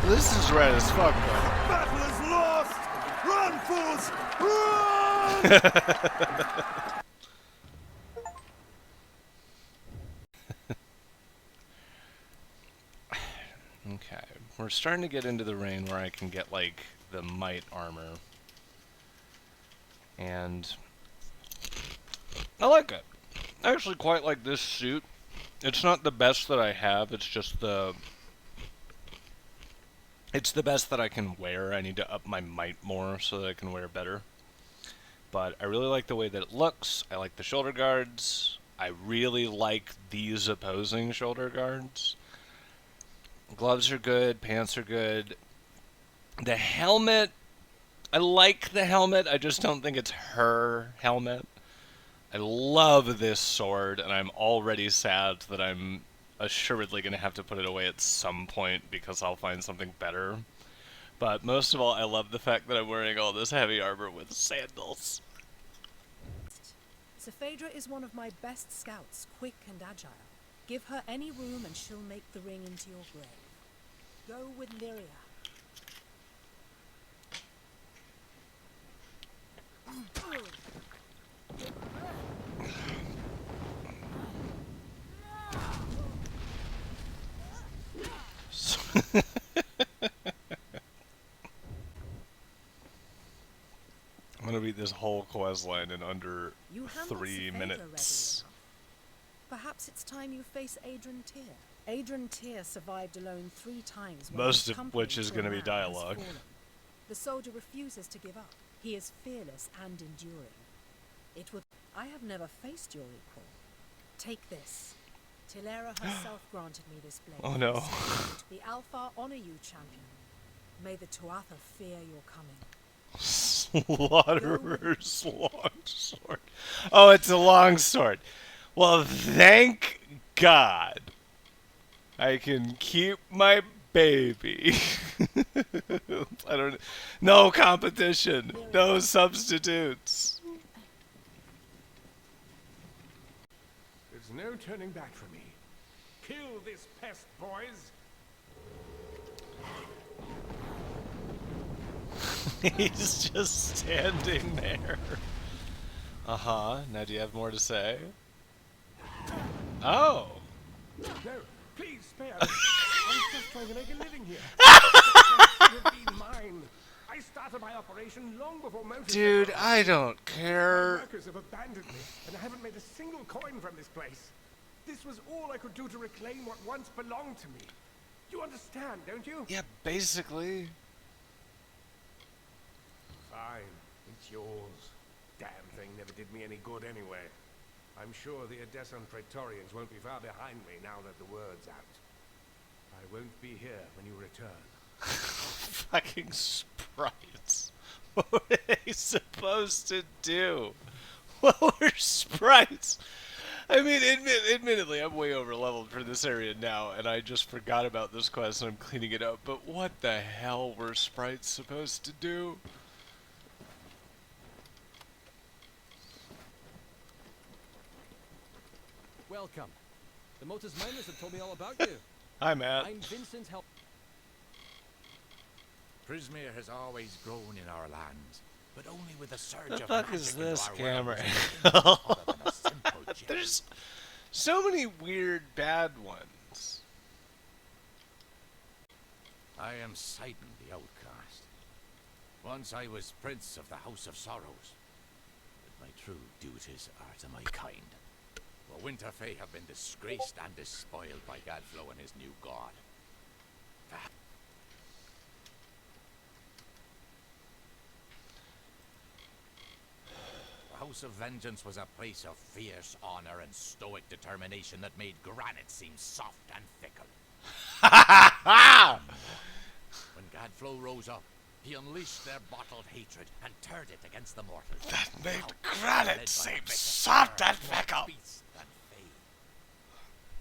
This is red as fuck, though. Battle is lost! Run, fools! Run! Okay, we're starting to get into the rain where I can get, like, the might armor. And I like it. I actually quite like this suit. It's not the best that I have, it's just the... It's the best that I can wear. I need to up my might more so that I can wear better. But I really like the way that it looks. I like the shoulder guards. I really like these opposing shoulder guards. Gloves are good, pants are good. The helmet, I like the helmet, I just don't think it's her helmet. I love this sword, and I'm already sad that I'm assuredly going to have to put it away at some point because I'll find something better. But most of all, I love the fact that I'm wearing all this heavy armor with sandals. Phaedra is one of my best scouts, quick and agile. Give her any room and she'll make the ring into your grave. Go with Lyria. I'm gonna beat this whole quest line in under 3 minutes. Perhaps it's time you face Adrian Tyr. Adrian Tyr survived alone 3 times. Most of which is gonna be dialogue. The soldier refuses to give up. He is fearless and enduring. It would. I have never faced your equal. Take this. Tilera herself granted me this blade. Oh no. The Alpha honor you, champion. May the Tuatha fear your coming. Slaughterer's longsword. Oh, it's a longsword. Well, thank God I can keep my baby. I don't. No competition. No substitutes. There's no turning back for me. Kill this pest, boys. He's just standing there. Uh-huh. Now do you have more to say? Oh. No, please spare me. I'm just trying to make a living here. It would be mine. I started my operation long before motors. Dude, I don't My care. workers have abandoned me, and I haven't made a single coin from this place. This was all I could do to reclaim what once belonged to me. You understand, don't you? Yeah, basically. Fine, it's yours. Damn thing never did me any good anyway. I'm sure the Odessan Praetorians won't be far behind me now that the word's out. I won't be here when you return. Fucking sprites. What were they supposed to do? What were sprites? I mean, admittedly, I'm way over leveled for this area now, and I just forgot about this quest and I'm cleaning it up, but what the hell were sprites supposed to do? Welcome. The Motus Miners have told me all about you. Hi, Matt. I'm Vincent's help. Prismere has always grown in our lands, but only with a surge The of fuck magic is into this our camera? realms other than a simple gem. There's so many weird bad ones. I am Sidon the Outcast. Once I was Prince of the House of Sorrows, but my true duties are to my kind. For Winterfell have been disgraced and despoiled by Gadflow and his new god. The House of Vengeance was a place of fierce honor and stoic determination that made granite seem soft and fickle. When Gadflow rose up, he unleashed their bottled hatred and turned it against the mortals. That made granite seem soft and fickle.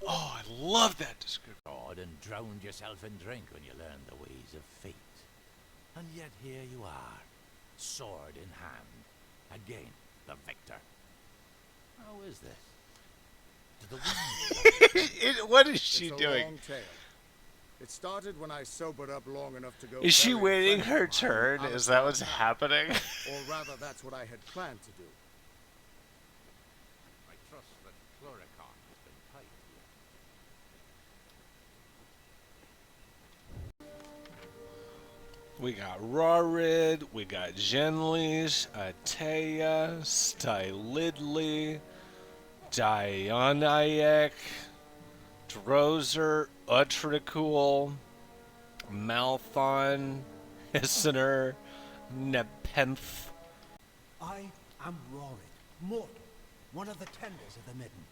Oh, I love that description. God, and drowned yourself in drink when you learned the ways of fate. And yet here you are, sword in hand, again the victor. How is this? Did the wind... What is she It's a doing? long tale. It started when I sobered up long enough to go. Is she bury a waiting friend of her mine turn? out Is of that what's town. happening? Or rather, that's what I had planned to do. I trust that Chloricon has been kind to you. We got Rorid, we got Genlis, Atea, Stylidly, Dionyek, Drozer, Utricul, Malthon, Hissener, Nepenthe. I am Rorid, mortal, one of the tenders of the Midden.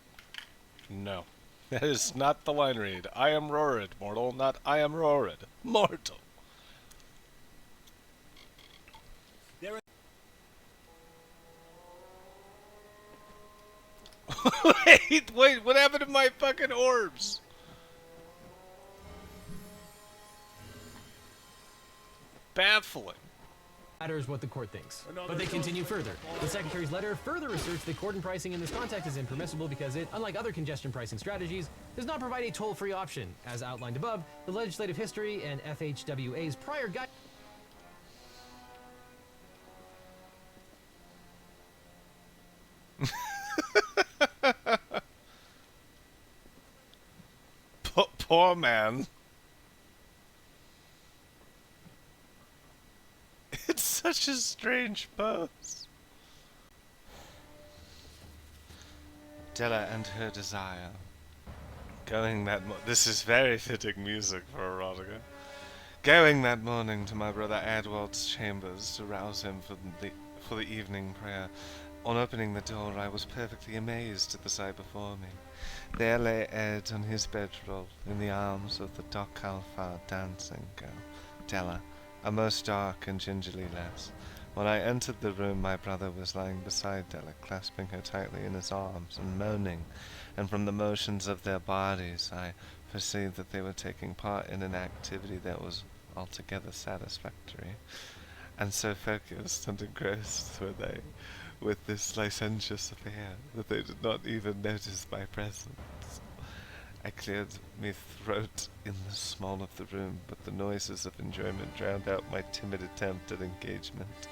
No, that is not the line read. I am Rorid, mortal, not I am Rorid, mortal. Wait, what happened to my fucking orbs? Baffling. Matters what the court thinks. But they continue further. The Secretary's letter further asserts that court and pricing in this context is impermissible because it, unlike other congestion pricing strategies, does not provide a toll-free option. As outlined above, the legislative history and FHWA's prior guide... Poor man. It's such a strange pose. Della and her desire. Going that this is very fitting music for erotica. Going that morning to my brother Adwald's chambers to rouse him for the evening prayer. On opening the door, I was perfectly amazed at the sight before me. There lay Ed on his bedroll, in the arms of the Doc Alpha dancing girl, Della, a most dark and gingerly lass. When I entered the room, my brother was lying beside Della, clasping her tightly in his arms and moaning, and from the motions of their bodies I perceived that they were taking part in an activity that was altogether satisfactory. And so focused and engrossed were they with this licentious affair that they did not even notice my presence. I cleared my throat in the small of the room, but the noises of enjoyment drowned out my timid attempt at engagement.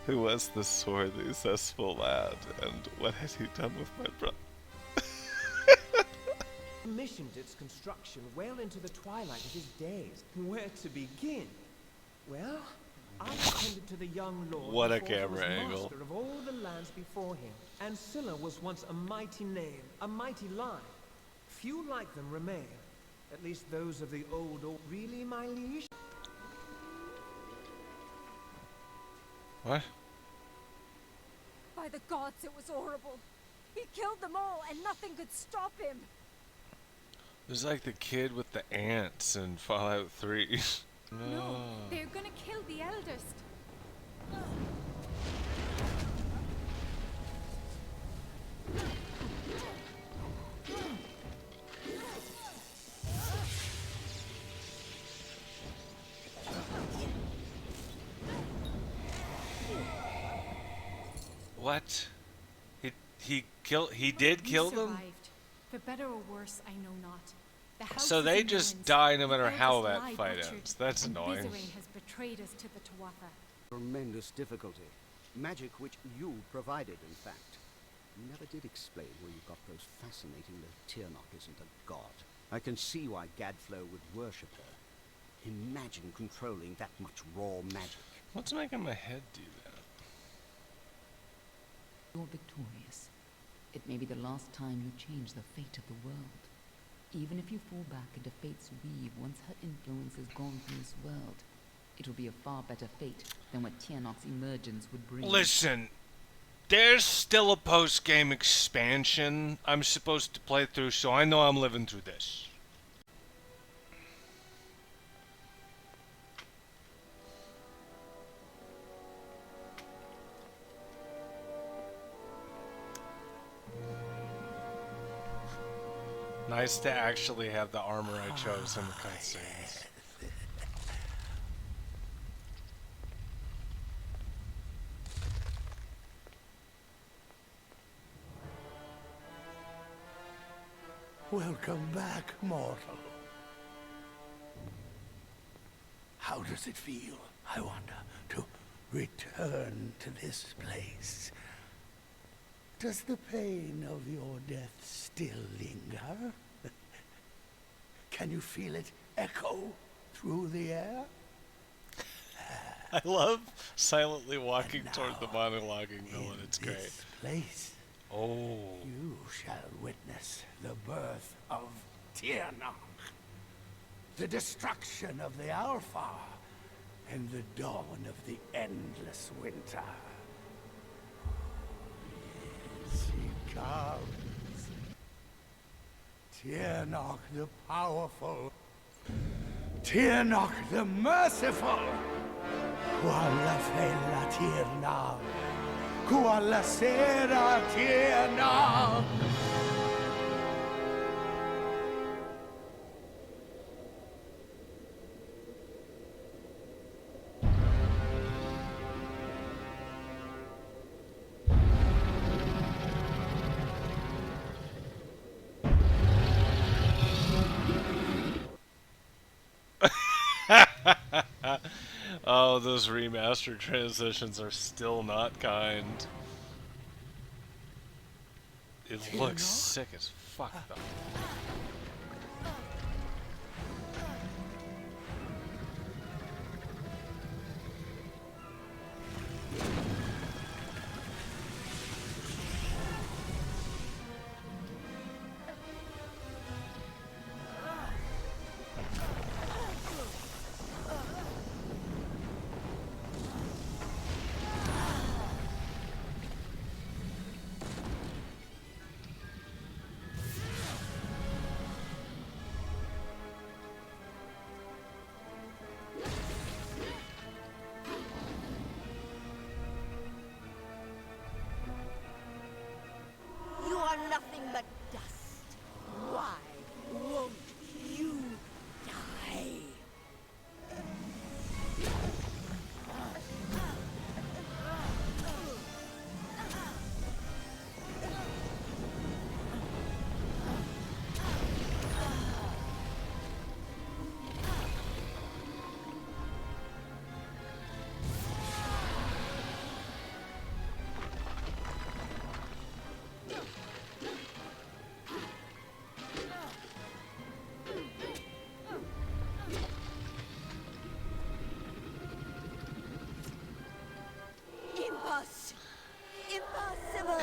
Who was this swarthy, cesspool lad, and what had he done with my brother? Commissioned its construction well into the twilight of his days. Where to begin? Well, I attended to the young lord What a before he was camera angle. master of all the lands before him. And Scylla was once a mighty name, a mighty line. Few like them remain. At least those of the old order. Really, my liege? What? By the gods, it was horrible. He killed them all, and nothing could stop him. It was like the kid with the ants in Fallout 3. No, they're gonna kill the eldest. What? He did kill them? Survived. For better or worse, I know not. The house So is they in just ruins. die no matter The how eldest that lie fight butchered, ends. That's and annoying. Viserin has betrayed us to the Tuatha. Tremendous difficulty. Magic which you provided, in fact. You never did explain where you got those fascinating that Tirnoch isn't a god. I can see why Gadflo would worship her. Imagine controlling that much raw magic. What's making my head do that? You're victorious. It may be the last time you change the fate of the world. Even if you fall back into fate's weave once her influence is gone from this world, it will be a far better fate than what Tirnoch's emergence would bring. Listen, there's still a post-game expansion I'm supposed to play through, so I know I'm living through this. Nice to actually have the armor I chose in the cutscenes. Welcome back, mortal. How does it feel, I wonder, to return to this place? Does the pain of your death still linger? Can you feel it echo through the air? I love silently walking toward the monologuing villain. It's great. This place, you shall witness the birth of Tirnoch, the destruction of the Alpha, and the dawn of the endless winter. Yes, he comes. Tirnoch the powerful, Tirnoch the merciful. Qualla fella Tirnoch, qualla sera Tirnoch. Oh, those remastered transitions are still not kind. It looks sick as fuck though.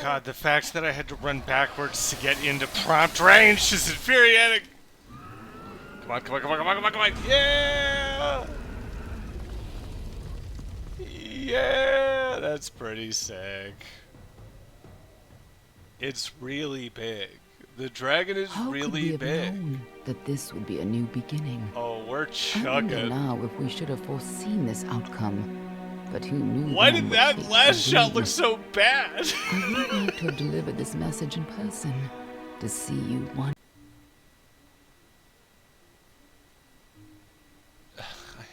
God, the fact that I had to run backwards to get into prompt range is infuriating. Come on, come on, come on, come on, come on, come on. Yeah! Yeah, that's pretty sick. It's really big. The dragon is How really could we have big. known that this would be a new beginning? Oh, we're I wonder chugging. now if we should have foreseen this outcome. But who knew Why then did what that fate last would shot bring? look so bad? I would have liked to have delivered this message in person. To see you one. I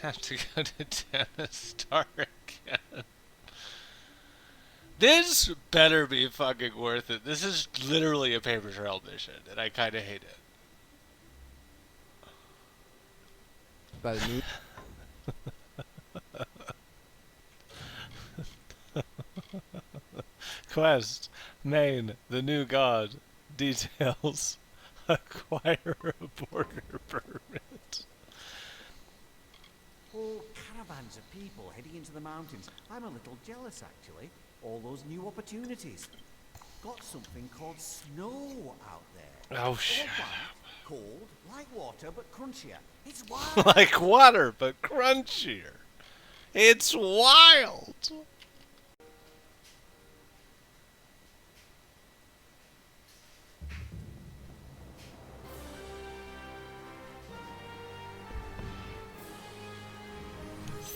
have to go to Dennis Star again. This better be fucking worth it. This is literally a paper trail mission, and I kind of hate it. Quest, main, the new god, details, acquire a border permit. Oh, caravans of people heading into the mountains. I'm a little jealous, actually. All those new opportunities. Got something called snow out there. Oh, shut up. Cold, like water, but crunchier. It's wild. Like water, but crunchier. It's wild.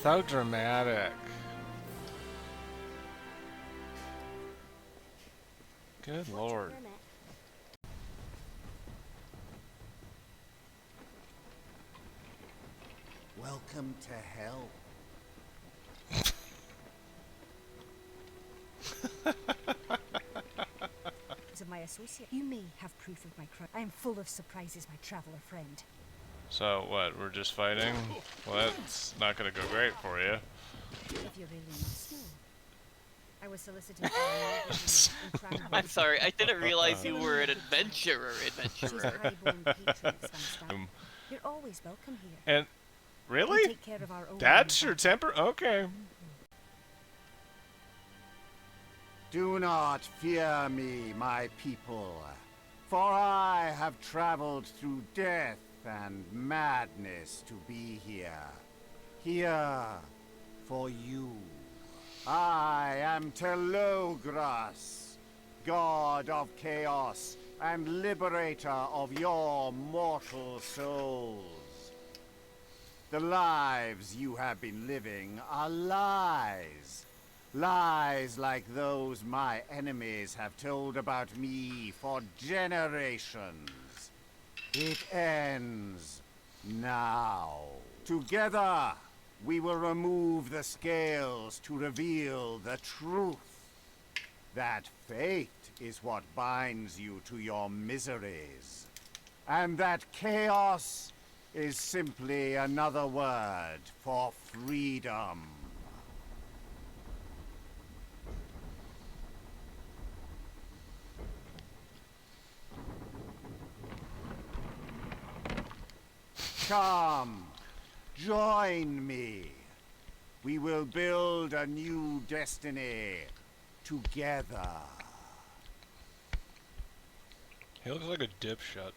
So dramatic. Good lord. Welcome to hell. Of my associate. You may have proof of my crime. I am full of surprises, my traveler friend. So what, we're just fighting? Well, that's not gonna go great for you. If you really must know. I was solicited for a I'm sorry, I didn't realize you were an adventurer. You're always welcome here. And really? Take care of our own That's your temper? Okay. Do not fear me, my people, for I have traveled through death and madness to be here. Here for you. I am Telogras, god of chaos and liberator of your mortal souls. The lives you have been living are lies. Lies like those my enemies have told about me for generations. It ends now. Together, we will remove the scales to reveal the truth. That fate is what binds you to your miseries. And that chaos is simply another word for freedom. Come, join me. We will build a new destiny together. He looks like a dipshit.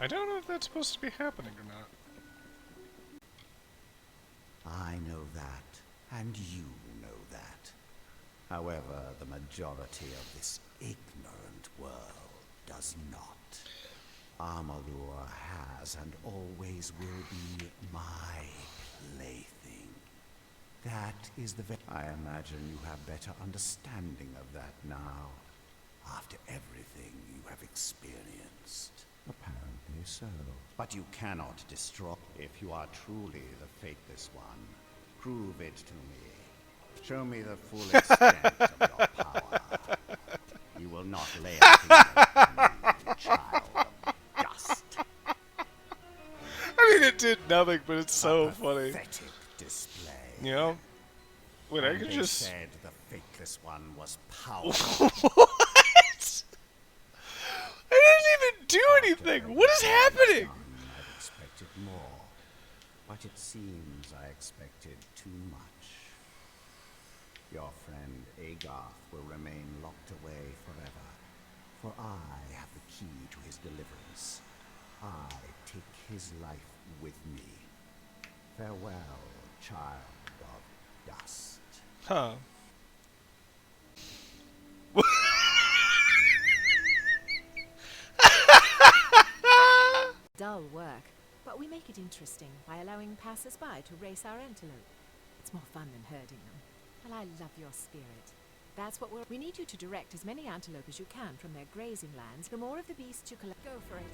I don't know if that's supposed to be happening or not. I know that, and you know that. However, the majority of this ignorant world does not. Amalur has and always will be my plaything. That is the I imagine you have better understanding of that now, after everything you have experienced. Apparently so. But you cannot destroy. If you are truly the Faithless One, prove it to me. Show me the full extent of your power. You will not lay a finger on me, child of dust. I mean, it did nothing, but it's so funny. Pathetic display. You know? Wait, I And could they just... said the Faithless One was powerful. What? I didn't even do anything. What is happening? I've expected more. But But it seems I expected too much. Your friend Agarth will remain locked away forever, for I have the key to his deliverance. I take his life with me. Farewell, child of dust. Huh. Dull work, but we make it interesting by allowing passers-by to race our antelope. It's more fun than herding them. And I love your spirit. That's what we need you to direct as many antelope as you can from their grazing lands. The more of the beasts you collect, go for it.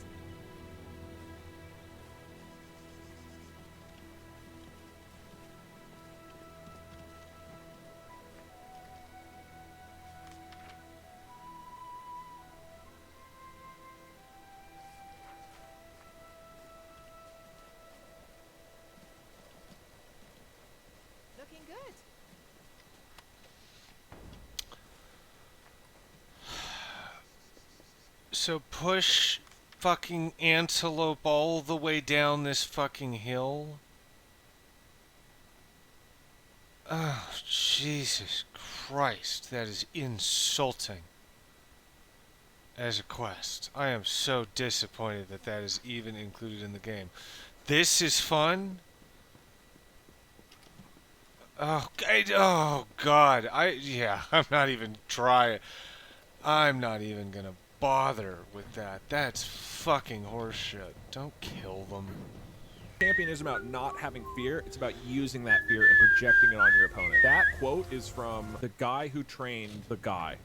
Looking good. So push fucking antelope all the way down this fucking hill? Oh, Jesus Christ, that is insulting as a quest. I am so disappointed that that is even included in the game. This is fun? Oh, God. I'm not even trying. I'm not even gonna bother with that. That's fucking horseshit. Don't kill them. Champion isn't about not having fear, it's about using that fear and projecting it on your opponent. That quote is from the guy who trained the guy.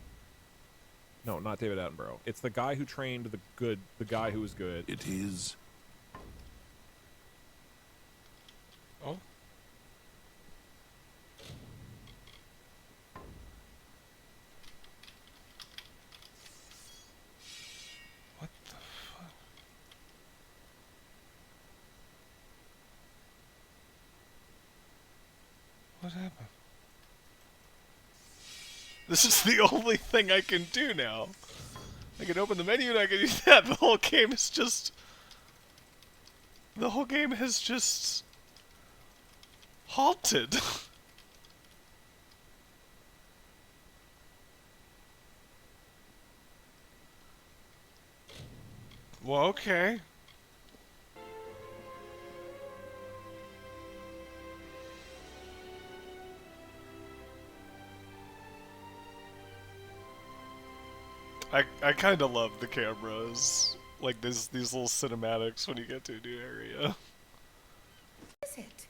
No, not David Attenborough. It's the guy who trained the guy who was good. It is. Oh? What the fuck? What happened? This is the only thing I can do now. I can open the menu and I can do that. The whole game is just... The whole game has just... halted. Well, okay. I kind of love the cameras, like these little cinematics when you get to a new area. Is it?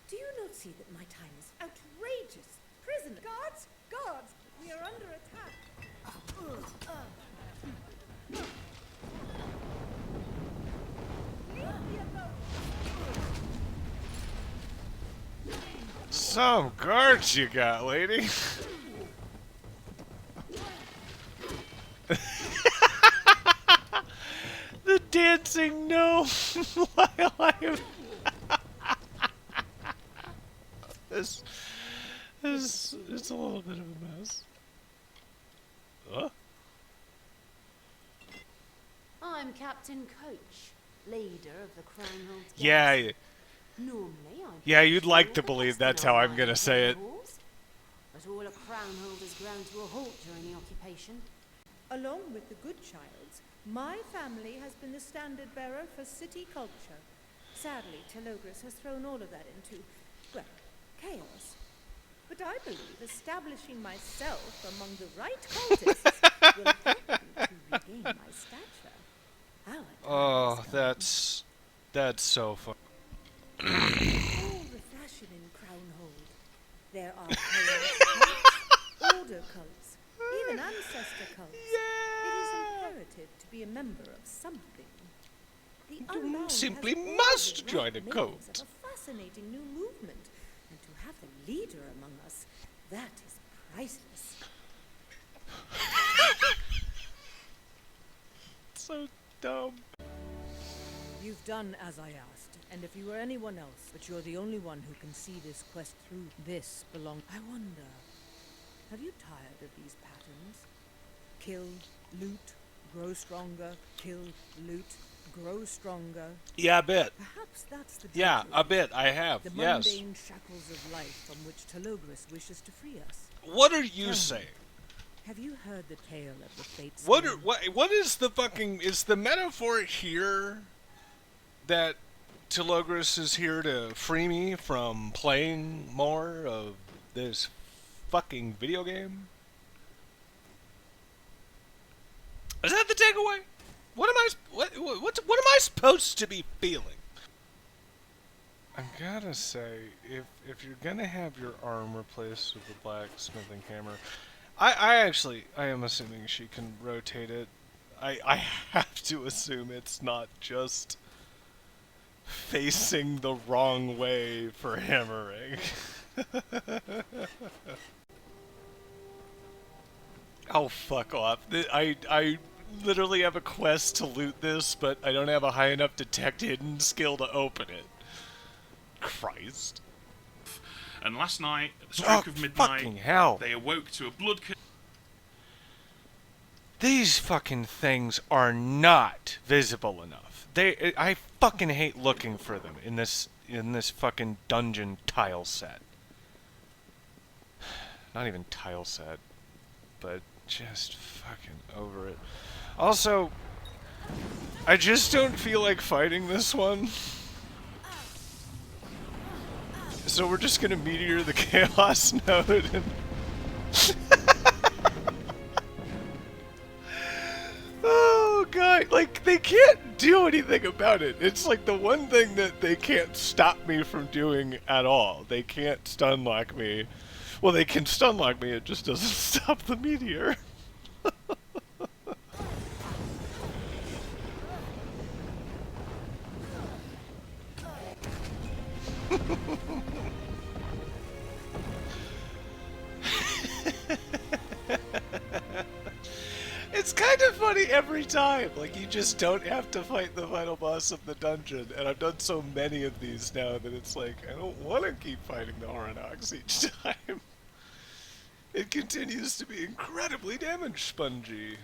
Do you not see that my time is outrageous? Prisoner! Guards! Guards! We are under attack! Some guards you got, lady. The dancing gnome while I am... This it's a little bit of a mess. Huh? I'm Captain Coach, leader of the Crownhold. Yeah. Normally, Yeah, you'd like to believe that's how I'm gonna say it. But all of Crownhold has ground to a halt during the occupation. Along with the good childs, my family has been the standard bearer for city culture. Sadly, Telogris has thrown all of that into, well, chaos. But I believe establishing myself among the right cultists will help me to regain my stature. Oh, that's so fun. All the fashion in Crownhold. There are chaos cults, order cults, even ancestor cults. It is imperative to be a member of something. The Unbound simply has must all the join right a names cult. of a fascinating new movement, and to have the leader among us, that is priceless. So dumb. You've done as I asked, and if you were anyone else, but you're the only one who can see this quest through, this belongs. I wonder, have you tired of these patterns? Kill, loot, grow stronger, kill, loot, grow stronger. Yeah, a bit. Perhaps that's the Yeah, truth. a bit. I have. The Yes. mundane shackles of life from which Telogris wishes to free us. What are you Tell me, saying? have you heard the tale of the fates? What is the fucking... Is the metaphor here that Telogris is here to free me from playing more of this fucking video game? Is that the takeaway? What am I supposed to be feeling? I gotta say, if you're gonna have your arm replaced with a blacksmithing hammer, I am assuming she can rotate it. I have to assume it's not just facing the wrong way for hammering. Oh, fuck off. I literally have a quest to loot this, but I don't have a high enough detect hidden skill to open it. Christ. And last night, at the stroke of midnight, fucking hell. they awoke to a blood... These fucking things are not visible enough. I fucking hate looking for them in this fucking dungeon tile set. Not even tile set, but just fucking over it. Also, I just don't feel like fighting this one. So we're just gonna meteor the chaos node and oh god, like they can't do anything about it. It's like the one thing that they can't stop me from doing at all. They can't stunlock me. Well, they can stunlock me, it just doesn't stop the meteor. It's kind of funny every time. Like, you just don't have to fight the final boss of the dungeon. And I've done so many of these now that it's like, I don't want to keep fighting the Oranox each time. It continues to be incredibly damage spongy.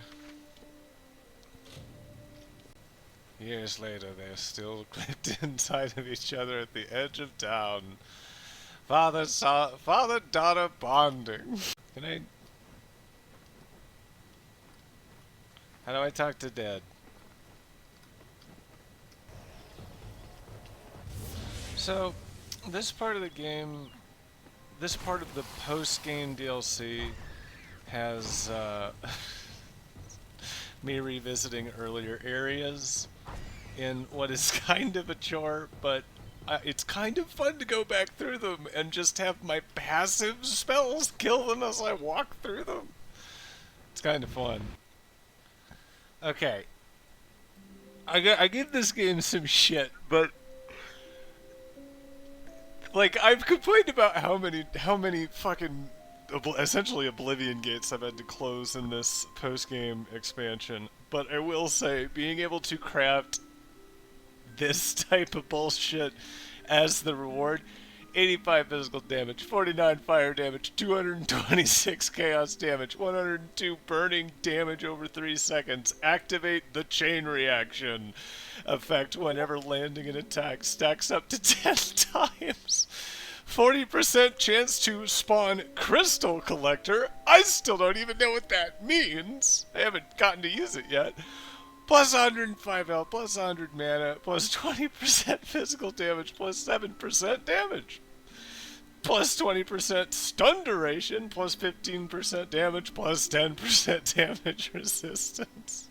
Years later, they're still clipped inside of each other at the edge of town. Father-daughter bonding. Can I... How do I talk to Dad? So, this part of the game, this part of the post-game DLC has me revisiting earlier areas in what is kind of a chore, but it's kind of fun to go back through them and just have my passive spells kill them as I walk through them. It's kind of fun. Okay. I give this game some shit, but like I've complained about how many fucking essentially Oblivion gates I've had to close in this post-game expansion, but I will say being able to craft this type of bullshit as the reward, 85 physical damage, 49 fire damage, 226 chaos damage, 102 burning damage over 3 seconds. Activate the chain reaction effect whenever landing an attack. Stacks up to 10 times. 40% chance to spawn Crystal Collector. I still don't even know what that means. I haven't gotten to use it yet. Plus 105 health, plus 100 mana, plus 20% physical damage, plus 7% damage. Plus 20% stun duration, plus 15% damage, plus 10% damage resistance.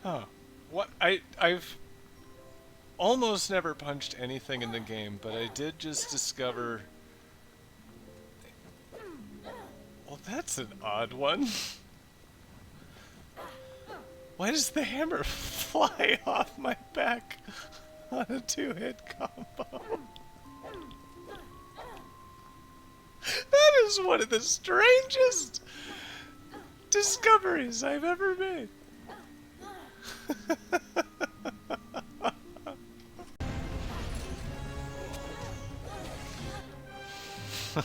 Huh. What? I've almost never punched anything in the game, but I did just discover... Well, that's an odd one. Why does the hammer fly off my back on a 2-hit combo? That is one of the strangest discoveries I've ever made.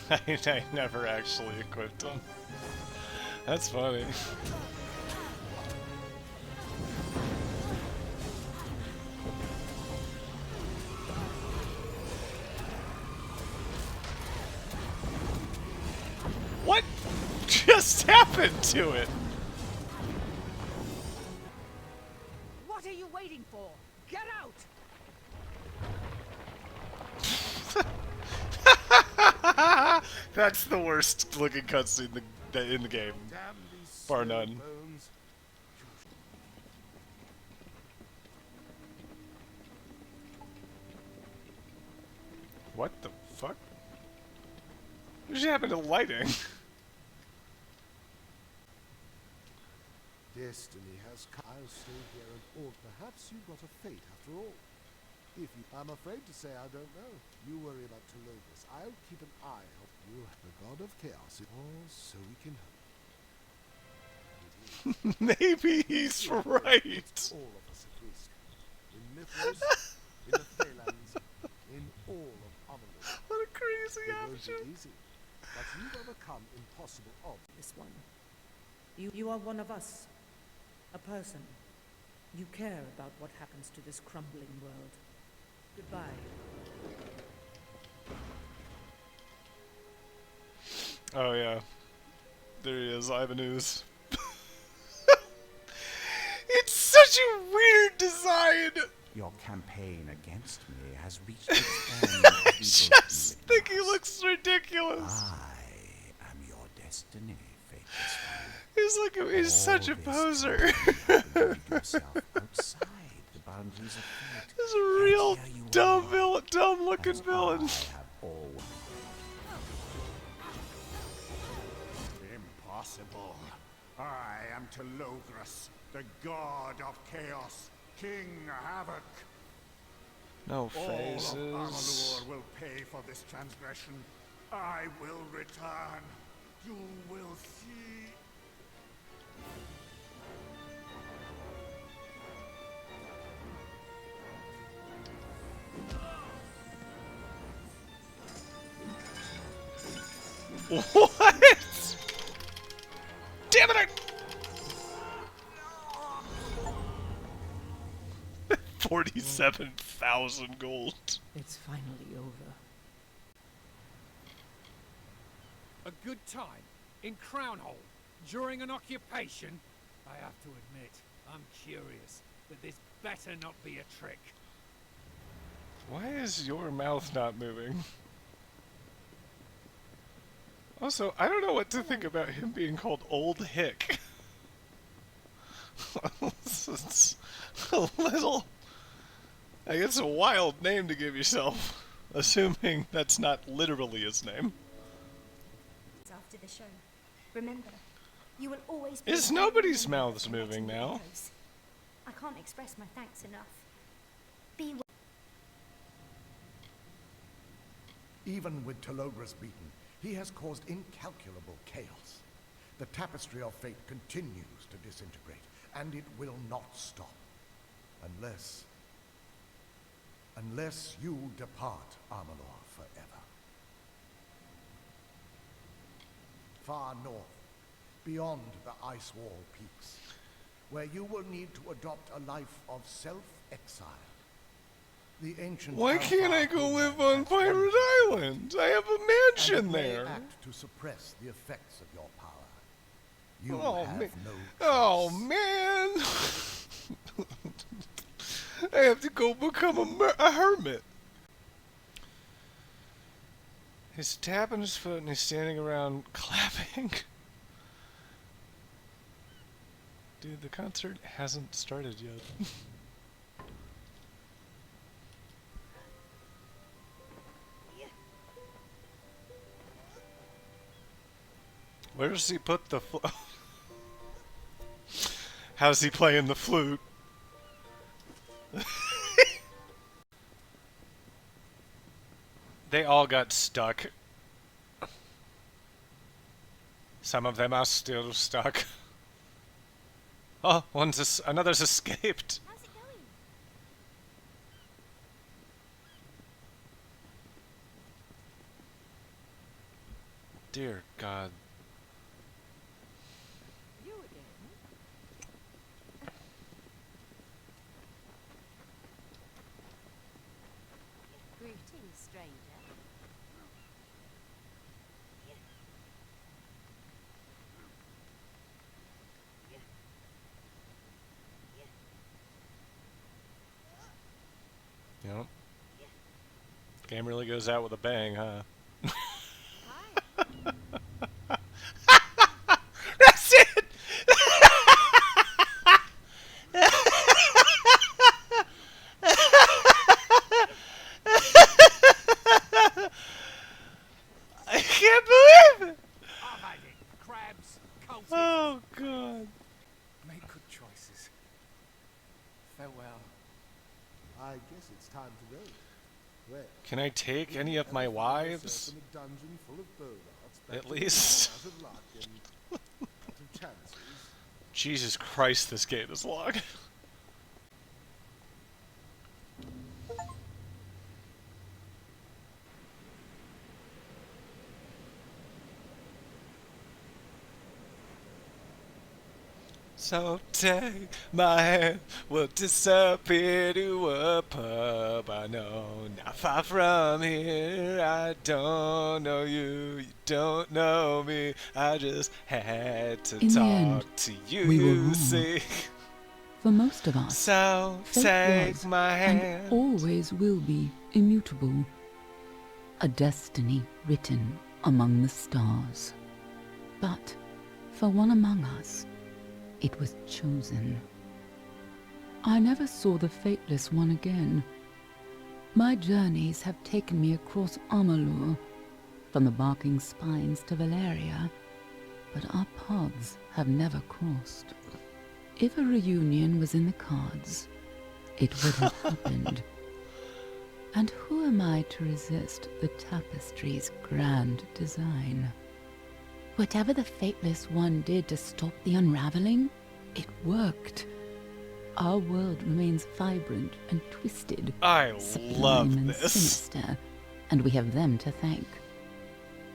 I never actually equipped them. That's funny. What just happened to it? What are you waiting for? Get out! That's the worst looking cutscene in the game, bar none. What the fuck? What just happened to lighting? Destiny has come. I'll stay here and or perhaps you've got a fate after all. If you, I'm afraid to say I don't know. You worry about Tologus. I'll keep an eye on you, the god of chaos. All so we can hope. Maybe he's right. All of us at risk. In Mythos, in the Phalanx, in all of Amalur. What a crazy option. It won't be easy, but you've overcome impossible odds. This one. You are one of us. A person. You care about what happens to this crumbling world. Goodbye. Oh yeah. There he is, Ivanus. It's such a weird design! Your campaign against me has reached its end. I just think he looks ridiculous. I am your destiny, faithless one. He's like he's such a poser. Yourself outside the boundaries of fate. He's a real dumb villain, dumb looking villain. Impossible. I am Tologus, the god of chaos, King Havoc. No faces. All of Amalur will pay for this transgression. I will return. You will see. What? Damn it! 47,000 gold. It's finally over. A good time in Crownhold during an occupation? I have to admit, I'm curious, but this better not be a trick. Why is your mouth not moving? Also, I don't know what to think about him being called Old Hick. It's a little... I guess a wild name to give yourself, assuming that's not literally his name. After the show, remember, you will always be Is nobody's mouths moving now? I can't express my thanks enough. Be Even with Tologus beaten, he has caused incalculable chaos. The tapestry of fate continues to disintegrate, and it will not stop. Unless you depart Amalur forever. Far north, beyond the ice wall peaks, where you will need to adopt a life of self-exile. The ancient Why can't I go live on Pirate Island? I have a mansion there. Act to suppress the effects of your power. You Oh have man! no Oh man! I have to go become a hermit. He's tapping his foot and he's standing around clapping. Dude, the concert hasn't started yet. Where does he put the flute? How's he playing the flute? They all got stuck. Some of them are still stuck. Oh, another's escaped. How's it going? Dear God. You again? Greetings, stranger. Yep. Game really goes out with a bang, huh? That's it! I can't believe it! I've had it. Crabs, cultists. Oh, God. Make good choices. Farewell. I guess it's time to go. Well, Can I take any of my wives? in a dungeon full of bogarts, At least. out of luck and out of chances. Jesus Christ, this game is long. So take my hand, we'll disappear to a pub. I know, not far from here. I don't know you, you don't know me. I just had to In the talk end, to you. we were wrong. See? For most of us, So fate take was my hand. and always will be immutable. A destiny written among the stars. But for one among us, it was chosen. I never saw the Fateless one again. My journeys have taken me across Amalur, from the Barking Spines to Valeria, but our paths have never crossed. If a reunion was in the cards, it would have happened. And who am I to resist the tapestry's grand design? Whatever the Fateless one did to stop the unraveling, it worked. Our world remains vibrant and twisted. I sublime love and this. sinister, and we have them to thank.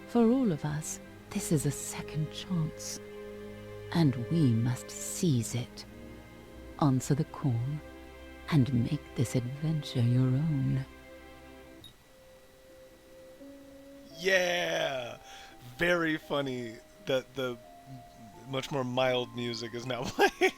For all of us, this is a second chance, and we must seize it. Answer the call, and make this adventure your own. Yeah! Very funny that the much more mild music is now playing.